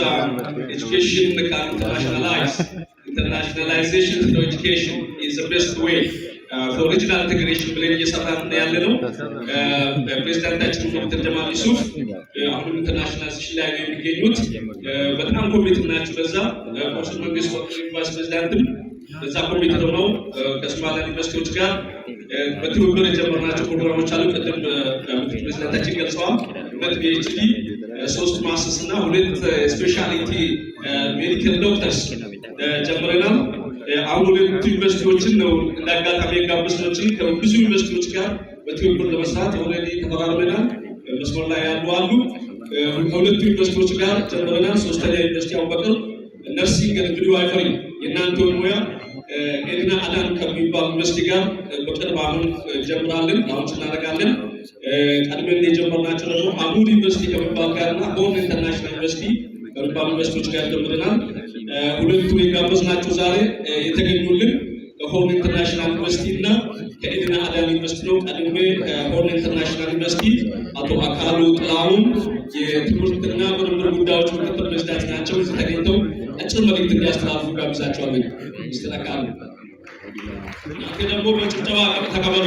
education can internationalization of education is the best way for regional integration ብለን እየሰራን ያለ ነው። ፕሬዚዳንታችን ዶክተር ጀማል ዩሱፍ አሁን ኢንተርናሽናላይዜሽን ላይ ነው የሚገኙት። በጣም ኮሚቴ ናቸው። በዛ ኮርስ መንግስት ቫይስ ፕሬዚዳንትም በዛ ኮሚቴ ነው ከሶማሊያ ዩኒቨርሲቲዎች ጋር በትብብር የጀመርናቸው ፕሮግራሞች አሉ። ቅድም ፕሬዚዳንታችን ገልጸዋል። 2 PhD 3 ማስተርስ እና 2 ስፔሻሊቲ ሜዲካል ዶክተርስ ጀምረናል። አሁን 2 ዩኒቨርሲቲዎችን ነው እንዳጋጣሚ ጋብዘናቸው ከብዙ ዩኒቨርሲቲዎች ጋር በትብብር ለመስራት ኦልሬዲ ተፈራርመናል። መስመር ላይ ያሉ አሉ። ከ2 ዩኒቨርሲቲዎች ጋር ጀምረናል። 3ኛ ዩኒቨርሲቲ አውቀር ነርሲንግ እንግዲህ አይፈሪ የእናንተው ሙያ ኤድና አዳን ከሚባል ዩኒቨርሲቲ ጋር በቅርብ አሁን ጀምራለን። አሁን እናደርጋለን። ቀድመን የጀመርናቸው ደግሞ አሙድ ዩኒቨርሲቲ ከሚባል ጋርና ሆርን ኢንተርናሽናል ዩኒቨርሲቲ ከሚባሉ ዩኒቨርሲቲዎች ጋር ጀምረናል። ሁለቱ የጋበዝናቸው ዛሬ የተገኙልን ከሆርን ኢንተርናሽናል ዩኒቨርሲቲ እና ከኤድና አዳን ዩኒቨርሲቲ ነው። ቀድሜ ከሆርን ኢንተርናሽናል ዩኒቨርሲቲ አቶ አካሉ ጥላሁን የትምህርትና ምርምር ጉዳዮች ምክትል ፕሬዚዳንት ናቸው። እዚህ ተገኝተው አጭር መልዕክት እንዲያስተላልፉ ጋብዛቸዋለሁ። ሚስተር አካሉ እናንተ ደግሞ በጭብጨባ ተቀበሉ።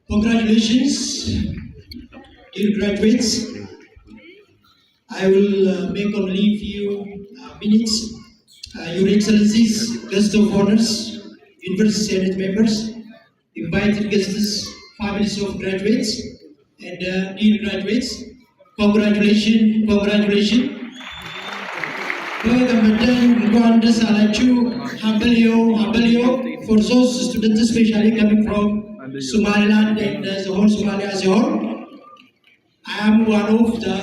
Congratulations, dear graduates. I will make only a few minutes. Your Excellencies, guests of honors, University Senate members, invited guests, families of graduates, and dear graduates, congratulations, congratulations. Hambalyo for those students, especially coming from Somaliland and the whole Somalia as a whole. I am one of the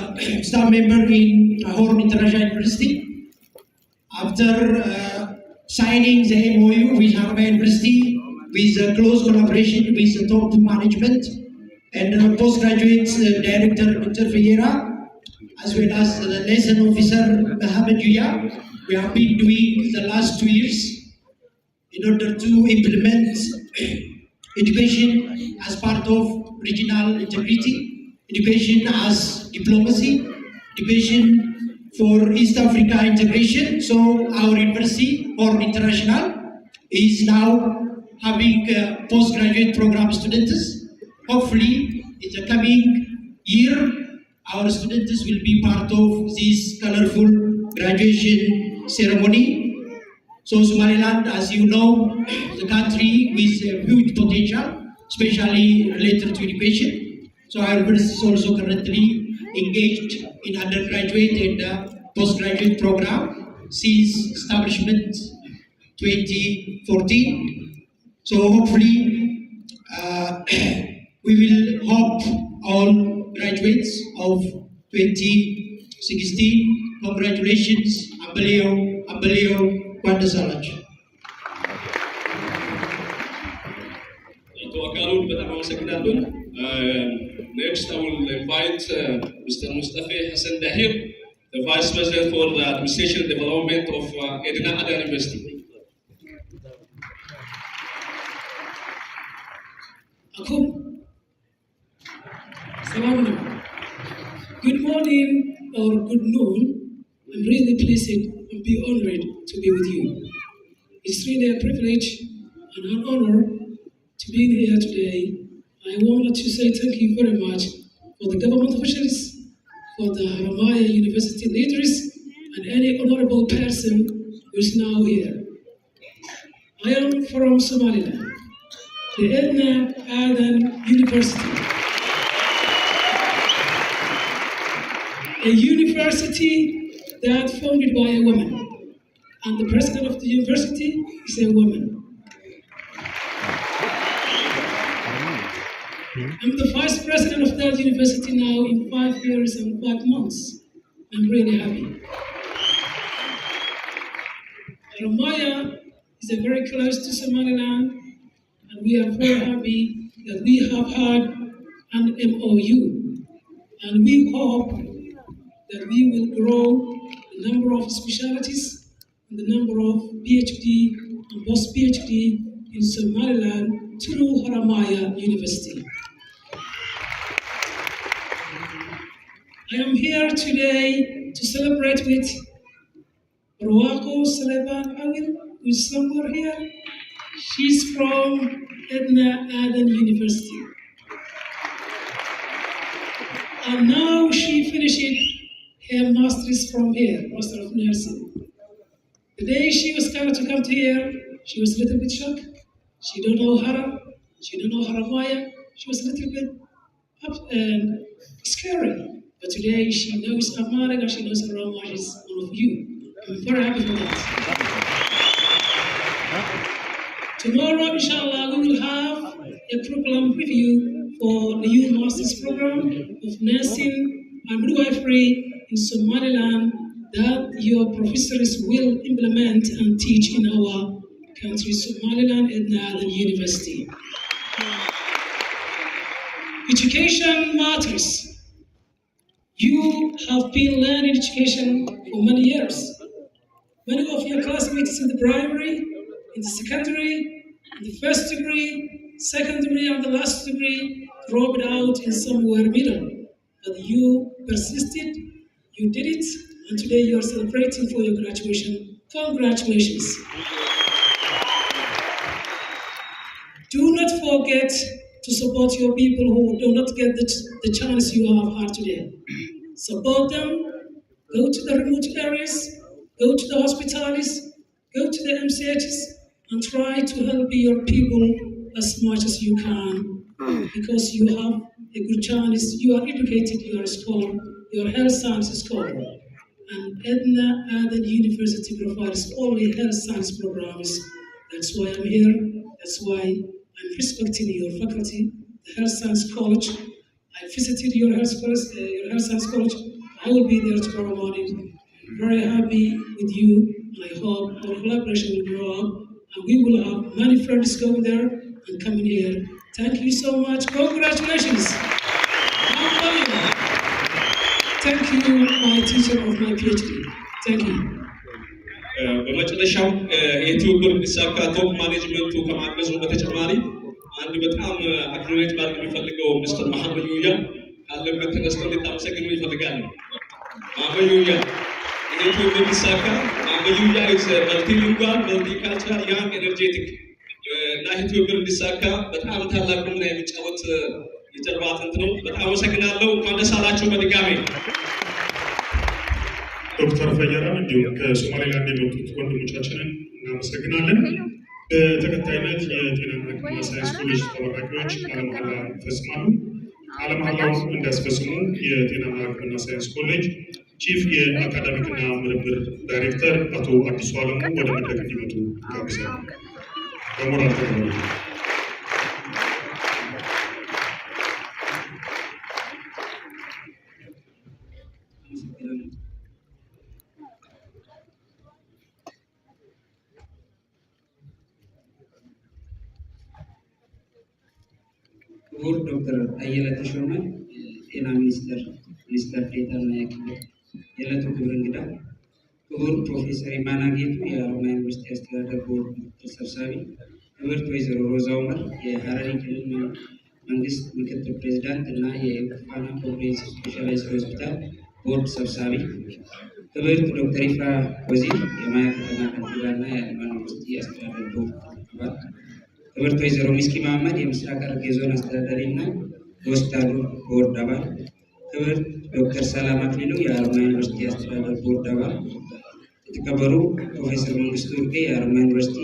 staff members in Horn International University. After signing the MOU with Harvard University, with close collaboration with the top management and postgraduate director Dr. Ferreira, as well as the liaison officer Mohamed Juya, we have been doing the last 2 years in order to implement education as part of regional integrity, education as diplomacy, education for East Africa integration. So our university, Horn International, is now having postgraduate program students. Hopefully, in the coming year, our students will be part of this colorful graduation ceremony. So Somaliland, as you know, the country with a huge potential, especially related to education. So our university is also currently engaged in undergraduate and postgraduate program since establishment 2014. So hopefully we will hope all graduates of 2016. Congratulations, Hambalyo. Next, I will invite Mr. Mustafa Hassan Dahir, the Vice President for the Administration and Development of Edina Adan University. Aku Assalamu alaikum. Good morning or good noon. I'm really pleased and be honored to be with you. It's really a privilege and an honor to be here today. I wanted to say thank you very much for the government officials, for the Haramaya University leaders, and any honorable person who is now here. I am from Somaliland, the Edna Adan University. A university that founded by a woman, and the president of the university is a woman. I'm the vice president of that university now in 5 years and 5 months. I'm really happy. Haramaya is very close to Somaliland, and we are very happy that we have had an MOU, and we hope that we will grow the number of specialties and the number of PhD and post-PhD in Somaliland through Haramaya University. I am here today to celebrate with Rawako Saleban Awil, who is somewhere here. She's from Edna Adan University. And now she finished her master's from here, Master of Nursing. The day she was coming to come to here, she was a little bit shocked. She don't know Haram, she don't know Haramaya. She was a little bit up and scary. But today she knows Amharic and she knows Haramaya is one of you. I'm very happy for that. Tomorrow, inshallah, we will have a curriculum review for the youth master's program of nursing and midwifery in Somaliland that your professors will implement and teach in our country, Somaliland Edna Adan University. Education matters. You have been learning education for many years. Many of your classmates in the primary, in the secondary, in the first degree, second degree, and the last degree dropped out in somewhere middle. But you persisted, you did it, and today you are celebrating for your graduation. Congratulations. Do not forget to support your people who do not get the chance you have had today. Support them, go to the remote areas, go to the hospitals, go to the MCHs, and try to help your people as much as you can, because you have a good chance, you are educated, you are a scholar, you are health sciences scholar. And Edna Adan University provides only health science programs. That's why I'm here, that's why I'm respecting your faculty, the Health Science College. I visited your health science college. I will be there tomorrow morning. I'm very happy with you, and I hope our collaboration will grow up, and we will have many friends going there and coming here. Thank you so much. Congratulations. How are you? Thank you, my teacher of my PhD. Thank you. በመጨረሻው የኢትዮጵያ ዲሳካ ቶፕ ማኔጅመንቱ ከማገዙ በተጨማሪ አንድ በጣም አክሮኔት ማድረግ የሚፈልገው ሚስተር መሐመድ ዩያ ካለበት ተነስተው ሊታመሰግኑ ይፈልጋሉ። መሐመድ ዩያ የኢትዮጵያ ዲሳካ መሐመድ ዩያ is multilingual, multicultural, young, energetic እና ኢትዮጵያ ዲሳካ በጣም ታላቅ ሚና የሚጫወት የጀርባ አጥንት ነው። በጣም አመሰግናለሁ። እንኳን ደስ አላችሁ በድጋሚ። ዶክተር ፈየራን እንዲሁም ከሶማሌላንድ የመጡት ወንድሞቻችንን እናመሰግናለን። በተከታይነት የጤናና ሕክምና ሳይንስ ኮሌጅ ተመራቂዎች ቃለ መሃላ ይፈጽማሉ። ቃለ መሃላውን እንዲያስፈጽሙ የጤናና ሕክምና ሳይንስ ኮሌጅ ቺፍ የአካዳሚክና ምርምር ዳይሬክተር አቶ አዲሱ አለሙ ወደ መድረክ እንዲመጡ ጋብዛለሁ። በሞራል ተቀበሉ። ክቡር ዶክተር አየለ ተሾመ ጤና ሚኒስቴር ዴኤታና የዕለቱ ክብር እንግዳ፣ ክቡር ፕሮፌሰር ኢማና ጌቱ የሀረማያ ዩኒቨርሲቲ አስተዳደር ቦርድ ምክትል ሰብሳቢ፣ ክብርት ወይዘሮ ሮዛ ኡመር የሀረሪ ክልል መንግስት ምክትል ፕሬዚዳንት እና የፋና ኮምፕሬሄንሲቭ ስፔሻላይዝድ ሆስፒታል ቦርድ ሰብሳቢ፣ ክብርት ዶክተር ይፍራ ወዚር የማያ ከተማ ከንቲባና የአለማያ ዩኒቨርሲቲ አስተዳደር ቦርድ አባል፣ ክብርት ወይዘሮ ሚስኪ መሐመድ የምስራቅ ሐረርጌ ዞን አስተዳዳሪ እና የሆስፒታሉ ቦርድ አባል፣ ክብርት ዶክተር ሰላም አክሊሉ የአለማያ ዩኒቨርሲቲ አስተዳደር ቦርድ አባል፣ የተከበሩ ፕሮፌሰር መንግስቱ እርጌ የአለማያ ዩኒቨርሲቲ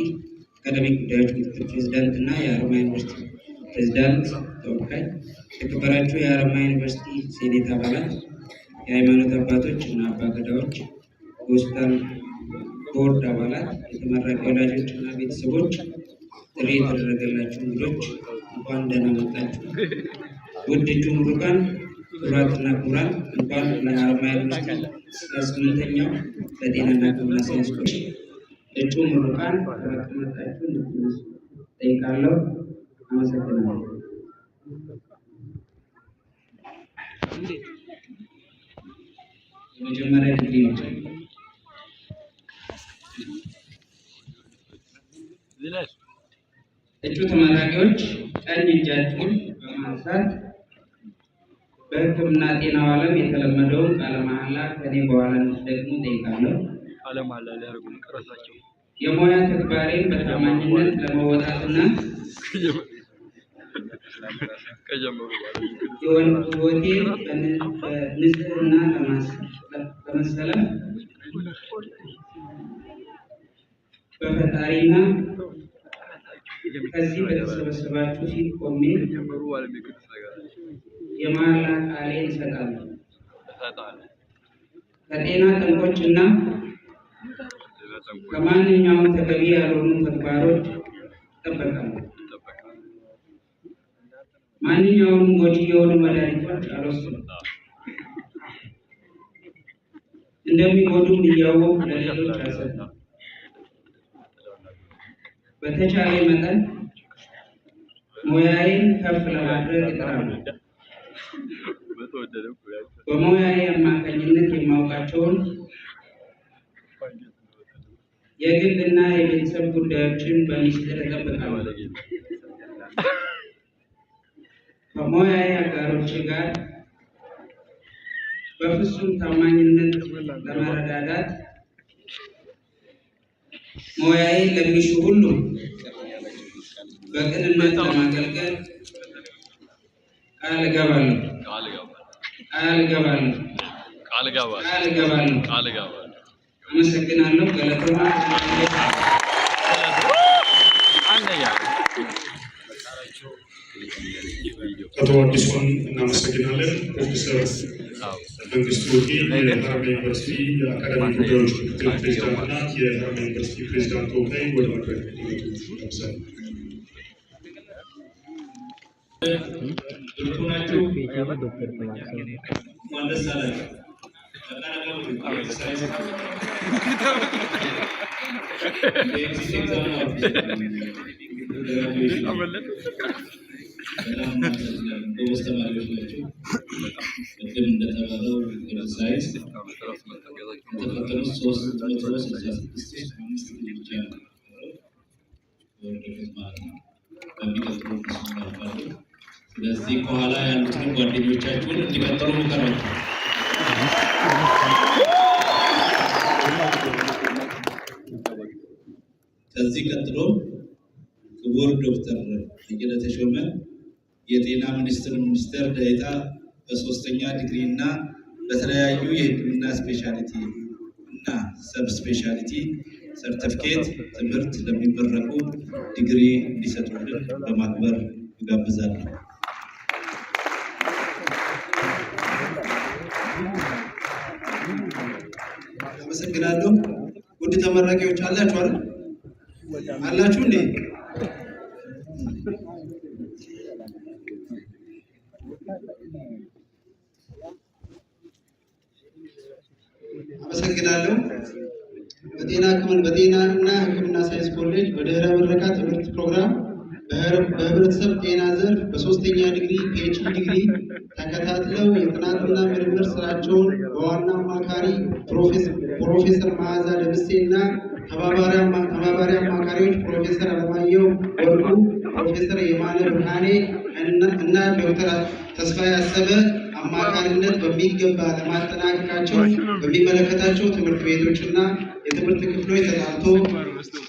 አካዳሚክ ጉዳዮች ምክትል ፕሬዚዳንት እና የአለማያ ዩኒቨርሲቲ ፕሬዚዳንት ተወካይ፣ የተከበራችሁ የአለማያ ዩኒቨርሲቲ ሴኔት አባላት፣ የሃይማኖት አባቶች እና አባገዳዎች፣ የሆስፒታል ቦርድ አባላት፣ የተመራቂ ወላጆች እና ቤተሰቦች፣ ጥሪ የተደረገላችሁ እንግዶች እንኳን ደህና መጣችሁ። ውድ እጩ ምሩቃን፣ ክቡራትና ክቡራን፣ እንኳን ለአለማያ ዩኒቨርሲቲ 18ኛው ለጤናና ሕክምና ሳይንስ ኮሌጅ እጩ ምሩቃን ተመጣጣችሁ እንድትነሱ ጠይቃለሁ። አመሰግናለሁ። የመጀመሪያ ዲግሪ እጩ ተመራቂዎች ቀኝ እጃችሁን በማንሳት በሕክምና ጤናው ዓለም የተለመደውን ቃለ መሐላ ከኔ በኋላ እንድትደግሙ ጠይቃለሁ። ቃለ መሐላ ሊያደርጉ ቀረሳቸው። የሙያ ተግባሬን በታማኝነት ለመወጣትና ሕይወቴን በንጽህና ለመሰለፍ በፈጣሪና ከዚህ በተሰበሰባችሁ ፊት ቆሜ የመሐላ ቃሌን እሰጣለሁ። ከጤና ጠንቆችና ከማንኛውም ተገቢ ያልሆኑ ተግባሮች እጠበቃለሁ። ማንኛውንም ጎጂ የሆኑ መድኃኒቶች አልወስድም። እንደሚጎዱም እያወቁ ለሌሎች አልሰጥም። በተቻለ መጠን ሙያዬን ከፍ ለማድረግ እጥራለሁ። በሙያዬ አማካኝነት የማውቃቸውን የግልና የቤተሰብ ጉዳዮችን በሚስጥር እጠብቃለሁ። ከሙያዬ አጋሮቼ ጋር በፍጹም ታማኝነት ለመረዳዳት ሙያዬን ለሚሹ ሁሉ በቅንነት ለማገልገል ቃል እገባለሁ። አመሰግናለሁ። ገለቶማ አቶ አዲሱን እናመሰግናለን። ፕሮፌሰር መንግስቱ እርጌ የሀረማያ ዩኒቨርሲቲ የአካዳሚክ ጉዳዮች ምክትል ፕሬዚዳንት እና የሀረማያ ዩኒቨርሲቲ ፕሬዚዳንት ተወካይ ወደ መድረክ ይመጣሉ። ናችሁ እንኳን ደስ አላችሁ። ጎበዝ ተማሪዎች ናቸው። ቅድም እንደተባለው ሳይንስ የተፈተኑት 366 ብቻ ነው ወደፊት ማለት ነው። በሚቀጥሉ ያልፋሉ። ስለዚህ ከኋላ ያሉትን ጓደኞቻችሁን እንዲቀጥሉ ምከሯቸው። ከዚህ ቀጥሎ ክቡር ዶክተር አየለ ተሾመ የጤና ሚኒስቴር ዴኤታ በ3ኛ ዲግሪ እና በተለያዩ የሕክምና ስፔሻሊቲ እና ሰብ ስፔሻሊቲ ሰርቲፊኬት ትምህርት ለሚመረቁ ዲግሪ እንዲሰጡልን በማክበር እጋብዛለሁ። አመሰግናለሁ። ውድ ተመራቂዎች አላችሁ አይደል? አላችሁ እንዴ? አመሰግናለሁ። በጤናና ሕክምና ሳይንስ ኮሌጅ በድህረ ምረቃ ትምህርት ፕሮግራም በህብረተሰብ ጤና ዘርፍ በ3ኛ ዲግሪ ፒኤችዲ ዲግሪ ተከታትለው የጥናትና ምርምር ስራቸውን በዋና አማካሪ ፕሮፌሰር መዓዛ ደምሴ እና ተባባሪ አማካሪዎች ፕሮፌሰር አለማየሁ ወርቁ፣ ፕሮፌሰር የማነ ብርሃኔ እና ዶክተር ተስፋዬ አሰበ አማካሪነት በሚገባ ለማጠናቀቃቸው በሚመለከታቸው ትምህርት ቤቶችና የትምህርት ክፍሎች ተጣርቶ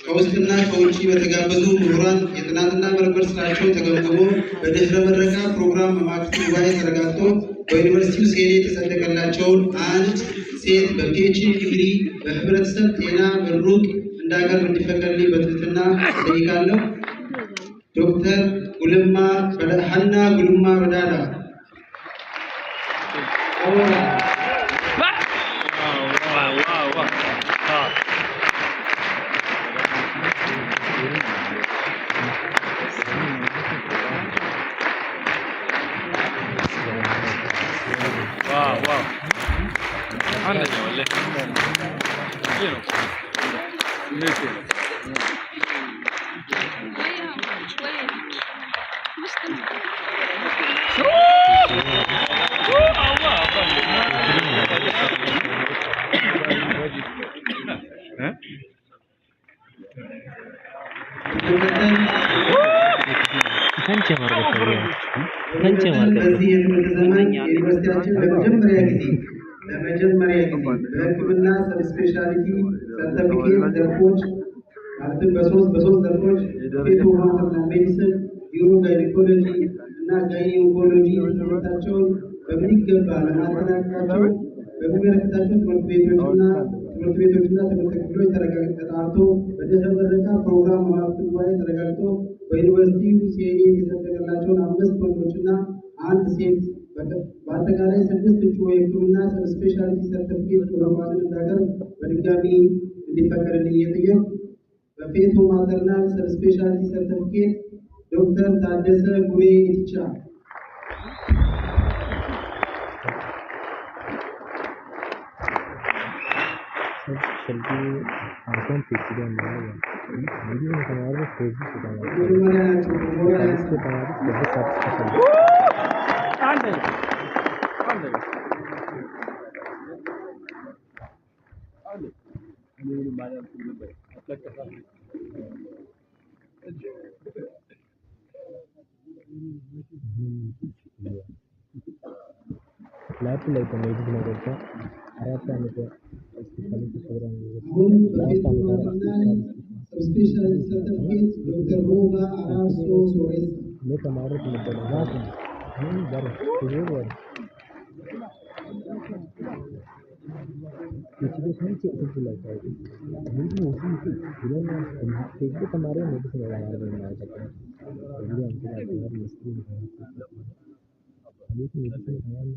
ከውስጥና ከውጭ በተጋበዙ ምሁራን የጥናትና ምርምር ስራቸው ተገምግሞ በድህረ ምረቃ ፕሮግራም በማግስቱ ጉባኤ ተረጋግጦ በዩኒቨርሲቲው ሴኔት የተጸደቀላቸውን አንድ ሴት በፒኤችዲ ዲግሪ በህብረተሰብ ጤና ምሩቅ እንዳቀርብ እንዲፈቀድልኝ በትህትና እጠይቃለሁ። ዶክተር ሀና ጉልማ በዳዳ በዚህ የትምህርት ዘመን ዩኒቨርሲቲያችን ለመጀመሪያ ጊዜ በሕክምና ሰብስፔሻሊቲ ሰርተፊኬት ዘርፎች ማለትም በሶስት ዘርፎች ፔቶማተርና ሜዲሲን፣ ዩሮ ጋይኒኮሎጂ እና ጋይኒ ኦንኮሎጂ ትምህርታቸውን በሚገባ ለማጠናቀቃቸው በሚመለከታቸው ትምህርት ቤቶችና ትምህርት ክፍሎች ተጣርቶ በድህረ ምረቃ ፕሮግራም በማግስቱ ጉባኤ ተረጋግጦ በዩኒቨርሲቲው ሴኔት የተጸደቀላቸውን 5 ወንዶችና 1 ሴት በአጠቃላይ 6 እጩ የሕክምና ሰብስፔሻሊቲ ሰርተፊኬት ፕሮግራማትን እንዳቀርብ በድጋሚ እንዲፈቀድልኝ እየጠየቅኩ በፌቶ ማተርናል ሰብስፔሻሊቲ ሰርተፊኬት ዶክተር ታደሰ ጉሬ ኢትቻ ላይ ከመሄድ መረጃ 4 ዓመት ስፔሻሊቲ ፕሮግራም ስፔሻሊቲ ሰርተፊኬት ዶክተር ሮባ አራርሶ ሶሬሳ ለተማሪዎች መደረጋት ምን ዳር ሲወር इसलिए हम से कुछ लगता है लेकिन उसी से जीवन में एक हमारे मेडिसिन लगा रहे हैं सकते हैं ये हमको बहुत मुश्किल है लेकिन मेडिसिन हमारे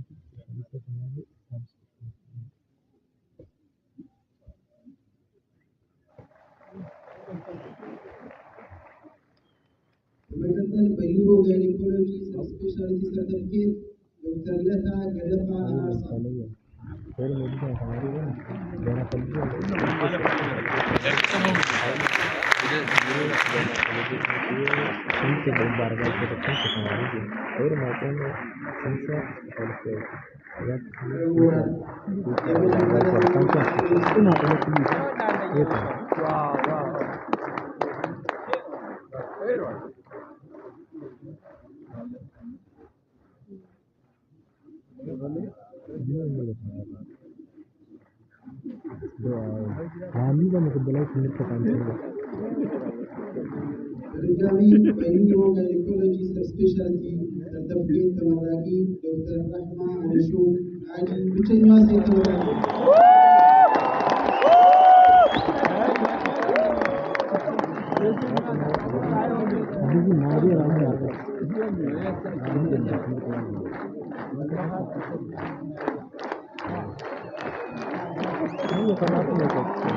በመቀጠል በዩሮ ጋይኒኮሎጂ ስፔሻሊቲ ሰርተፊኬት ዶክተር ለታ ገደፋ አራርሳ फिर मेडिसिन हमारी है देना पड़ती है उनसे बहुत बार बार के रखते हैं हमारी और मात्रा में संख्या पड़ती है हामी का मुकदमा सुनने का काम चलेगा በድጋሚ በዩሮ ጋይኒኮሎጂ ስፔሻሊቲ ሰርተፊኬት ተመራቂ ዶክተር ረህማ አልሹ አጂ ብቸኛዋ ሴት ተመራቂ अभी मारी राम यार ये समाप्त नहीं करते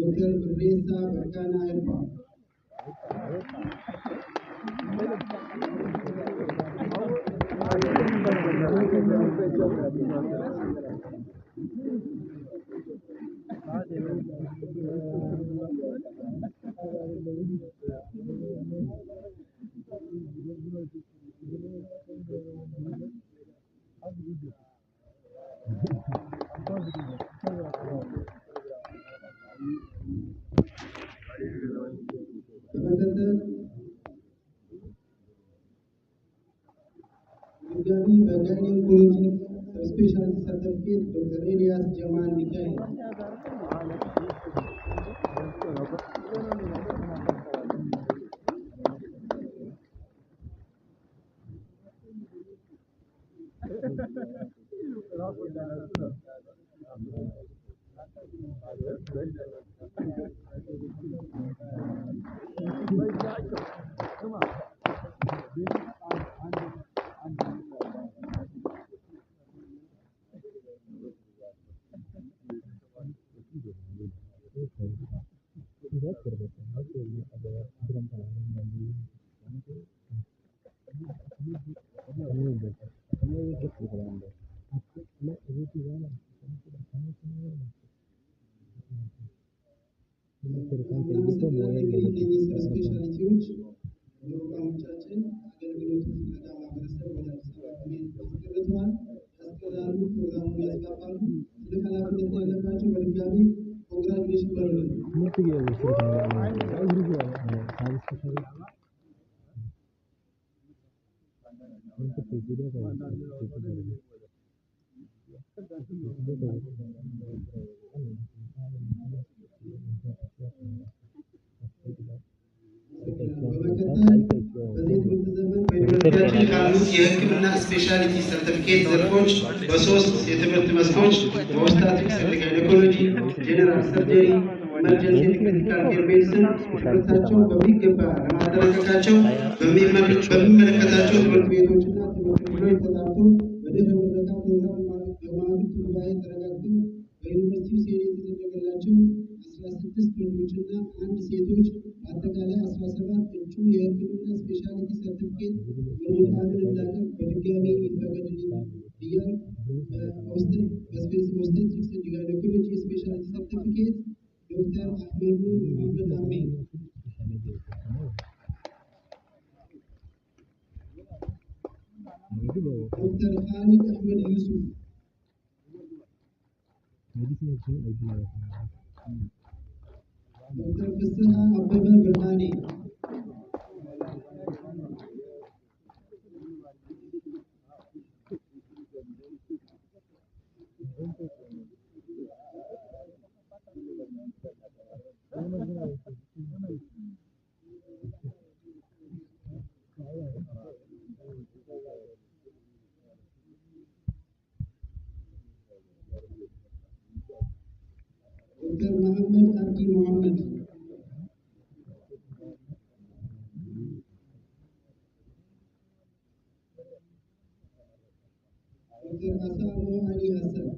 Dr. Bresa Bakana Elpa. Gabi Bagani Subspecialty Certificate Dr. Elias Jamal Mikael. የህክምና ስፔሻሊቲ ሰርቲፊኬት ዘርፎች በሶስት የትምህርት መስኮች በኦብስታትሪክስ ኤንድ ጋይኔኮሎጂ፣ ጄኔራል ሰርጀሪ፣ ኢመርጀንሲ ክሪቲካል ኬር ሜዲሲን ትምህርታቸው በሚገባ ለማጠናቀቃቸው በሚመለከታቸው ትምህርት ቤቶችና ትምህርት ክፍሎች ተጣርቶ በድህረ ምረቃ ፕሮግራም በማግስቱ ጉባኤ ተረጋግጦ በዩኒቨርሲቲው ሴኔት የተደረገላቸው 16 ወንዶችና 1 ሴቶች በአጠቃላይ 17 እጩ የህክምና ስፔሻሊቲ ሰርቲፊኬት ምሩቃንን እንዳቀርብ በድጋሚ ይፈቀድልኝ እያልኩ በኦብስቴትሪክስ ኤንድ ጋይኔኮሎጂ ስፔሻሊቲ ሰርቲፊኬት ዶክተር አህመዱ መሐመድ አሚን፣ ዶክተር ኻሊድ አህመድ ዩሱፍ፣ ዶክተር ፍስሐ አበበ ብርሃኔ፣ ዶክተር መሐመድ አብዲ ሙሐመድ፣ ዶክተር አሳሞ አሊ ሀሰን፣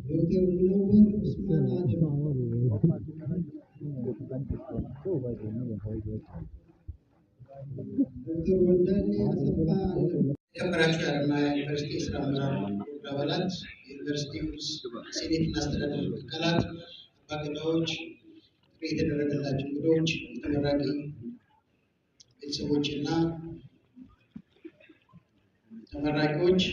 ዶክተር ሙነወር ኡስማን አደም፣ ዶክተር ወንዳሌ አሰፋ አለም። የተከበራችሁ የሀረማያ ዩኒቨርሲቲ የስራ አመራር አባላት፣ የዩኒቨርሲቲው ሴኔትና አስተዳደር አካላት፣ ባለሙያዎች፣ ጥሪ የተደረገላቸው እንግዶች፣ ተመራቂ ቤተሰቦችና ተመራቂዎች፣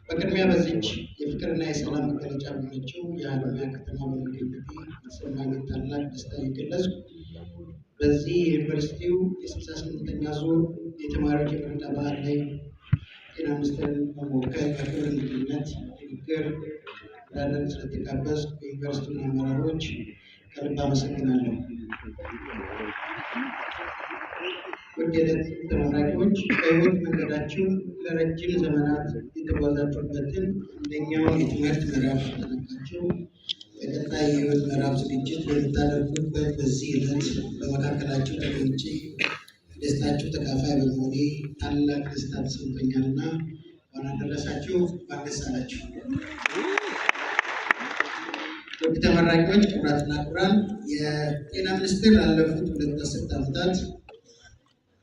በቅድሚያ በዚች የፍቅርና የሰላም መገለጫ በሆነችው የሀረማያ ከተማ በመገኘቴ የተሰማኝን ታላቅ ደስታ እየገለጽኩ በዚህ የዩኒቨርሲቲው የ68ኛ ዙር የተማሪዎች የምረቃ በዓል ላይ ጤና ሚኒስቴርን በመወከል በክብር እንግድነት ንግግር ላደርግ ስለተጋበዝኩ የዩኒቨርሲቲውን አመራሮች ከልብ አመሰግናለሁ። ውድ ተመራቂዎች በሕይወት መንገዳችሁ ለረጅም ዘመናት የተጓዛችሁበትን አንደኛው የትምህርት ምዕራፍ ተጠናቃችሁ በቀጣይ የሕይወት ምዕራፍ ዝግጅት በምታደርጉበት በዚህ ዕለት በመካከላችሁ ተገኝቼ ደስታችሁ ተካፋይ በመሆኔ ታላቅ ደስታ ተሰምቶኛልና እንኳን አደረሳችሁ፣ እንኳን ደስ አላችሁ። ውድ ተመራቂዎች፣ ክቡራትና ክቡራን፣ የጤና ሚኒስቴር ላለፉት 2 አስርት ዓመታት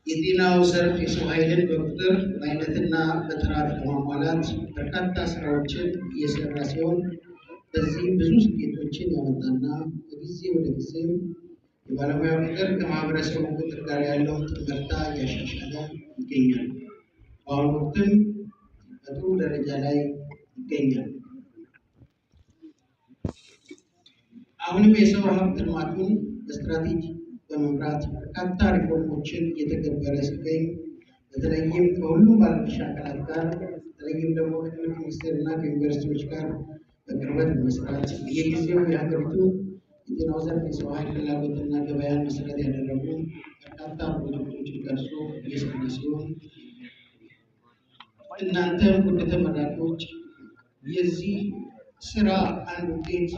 የጤናው ዘርፍ የሰው ኃይልን በቁጥር በአይነትና በጥራት ለማሟላት በርካታ ስራዎችን እየሰራ ሲሆን በዚህም ብዙ ስኬቶችን ያመጣና ከጊዜ ወደ ጊዜ የባለሙያ ቁጥር ከማህበረሰቡ ቁጥር ጋር ያለውን ጥምርታ እያሻሻለ ይገኛል። በአሁኑ ወቅትም በጥሩ ደረጃ ላይ ይገኛል። አሁንም የሰው ሀብት ልማቱን በስትራቴጂ በመምራት በርካታ ሪፎርሞችን እየተገበረ ሲገኝ በተለይም ከሁሉም ባለድርሻ አካላት ጋር በተለይም ደግሞ ከትምህርት ሚኒስቴር እና ከዩኒቨርሲቲዎች ጋር በቅርበት በመስራት በየጊዜው የሀገሪቱ የጤናው ዘርፍ የሰው ኃይል ፍላጎትና ገበያን መሰረት ያደረጉ በርካታ ፕሮጀክቶችን ቀርጾ እየሰራ ሲሆን እናንተም ውድ ተመራቂዎች የዚህ ስራ አንድ ውጤት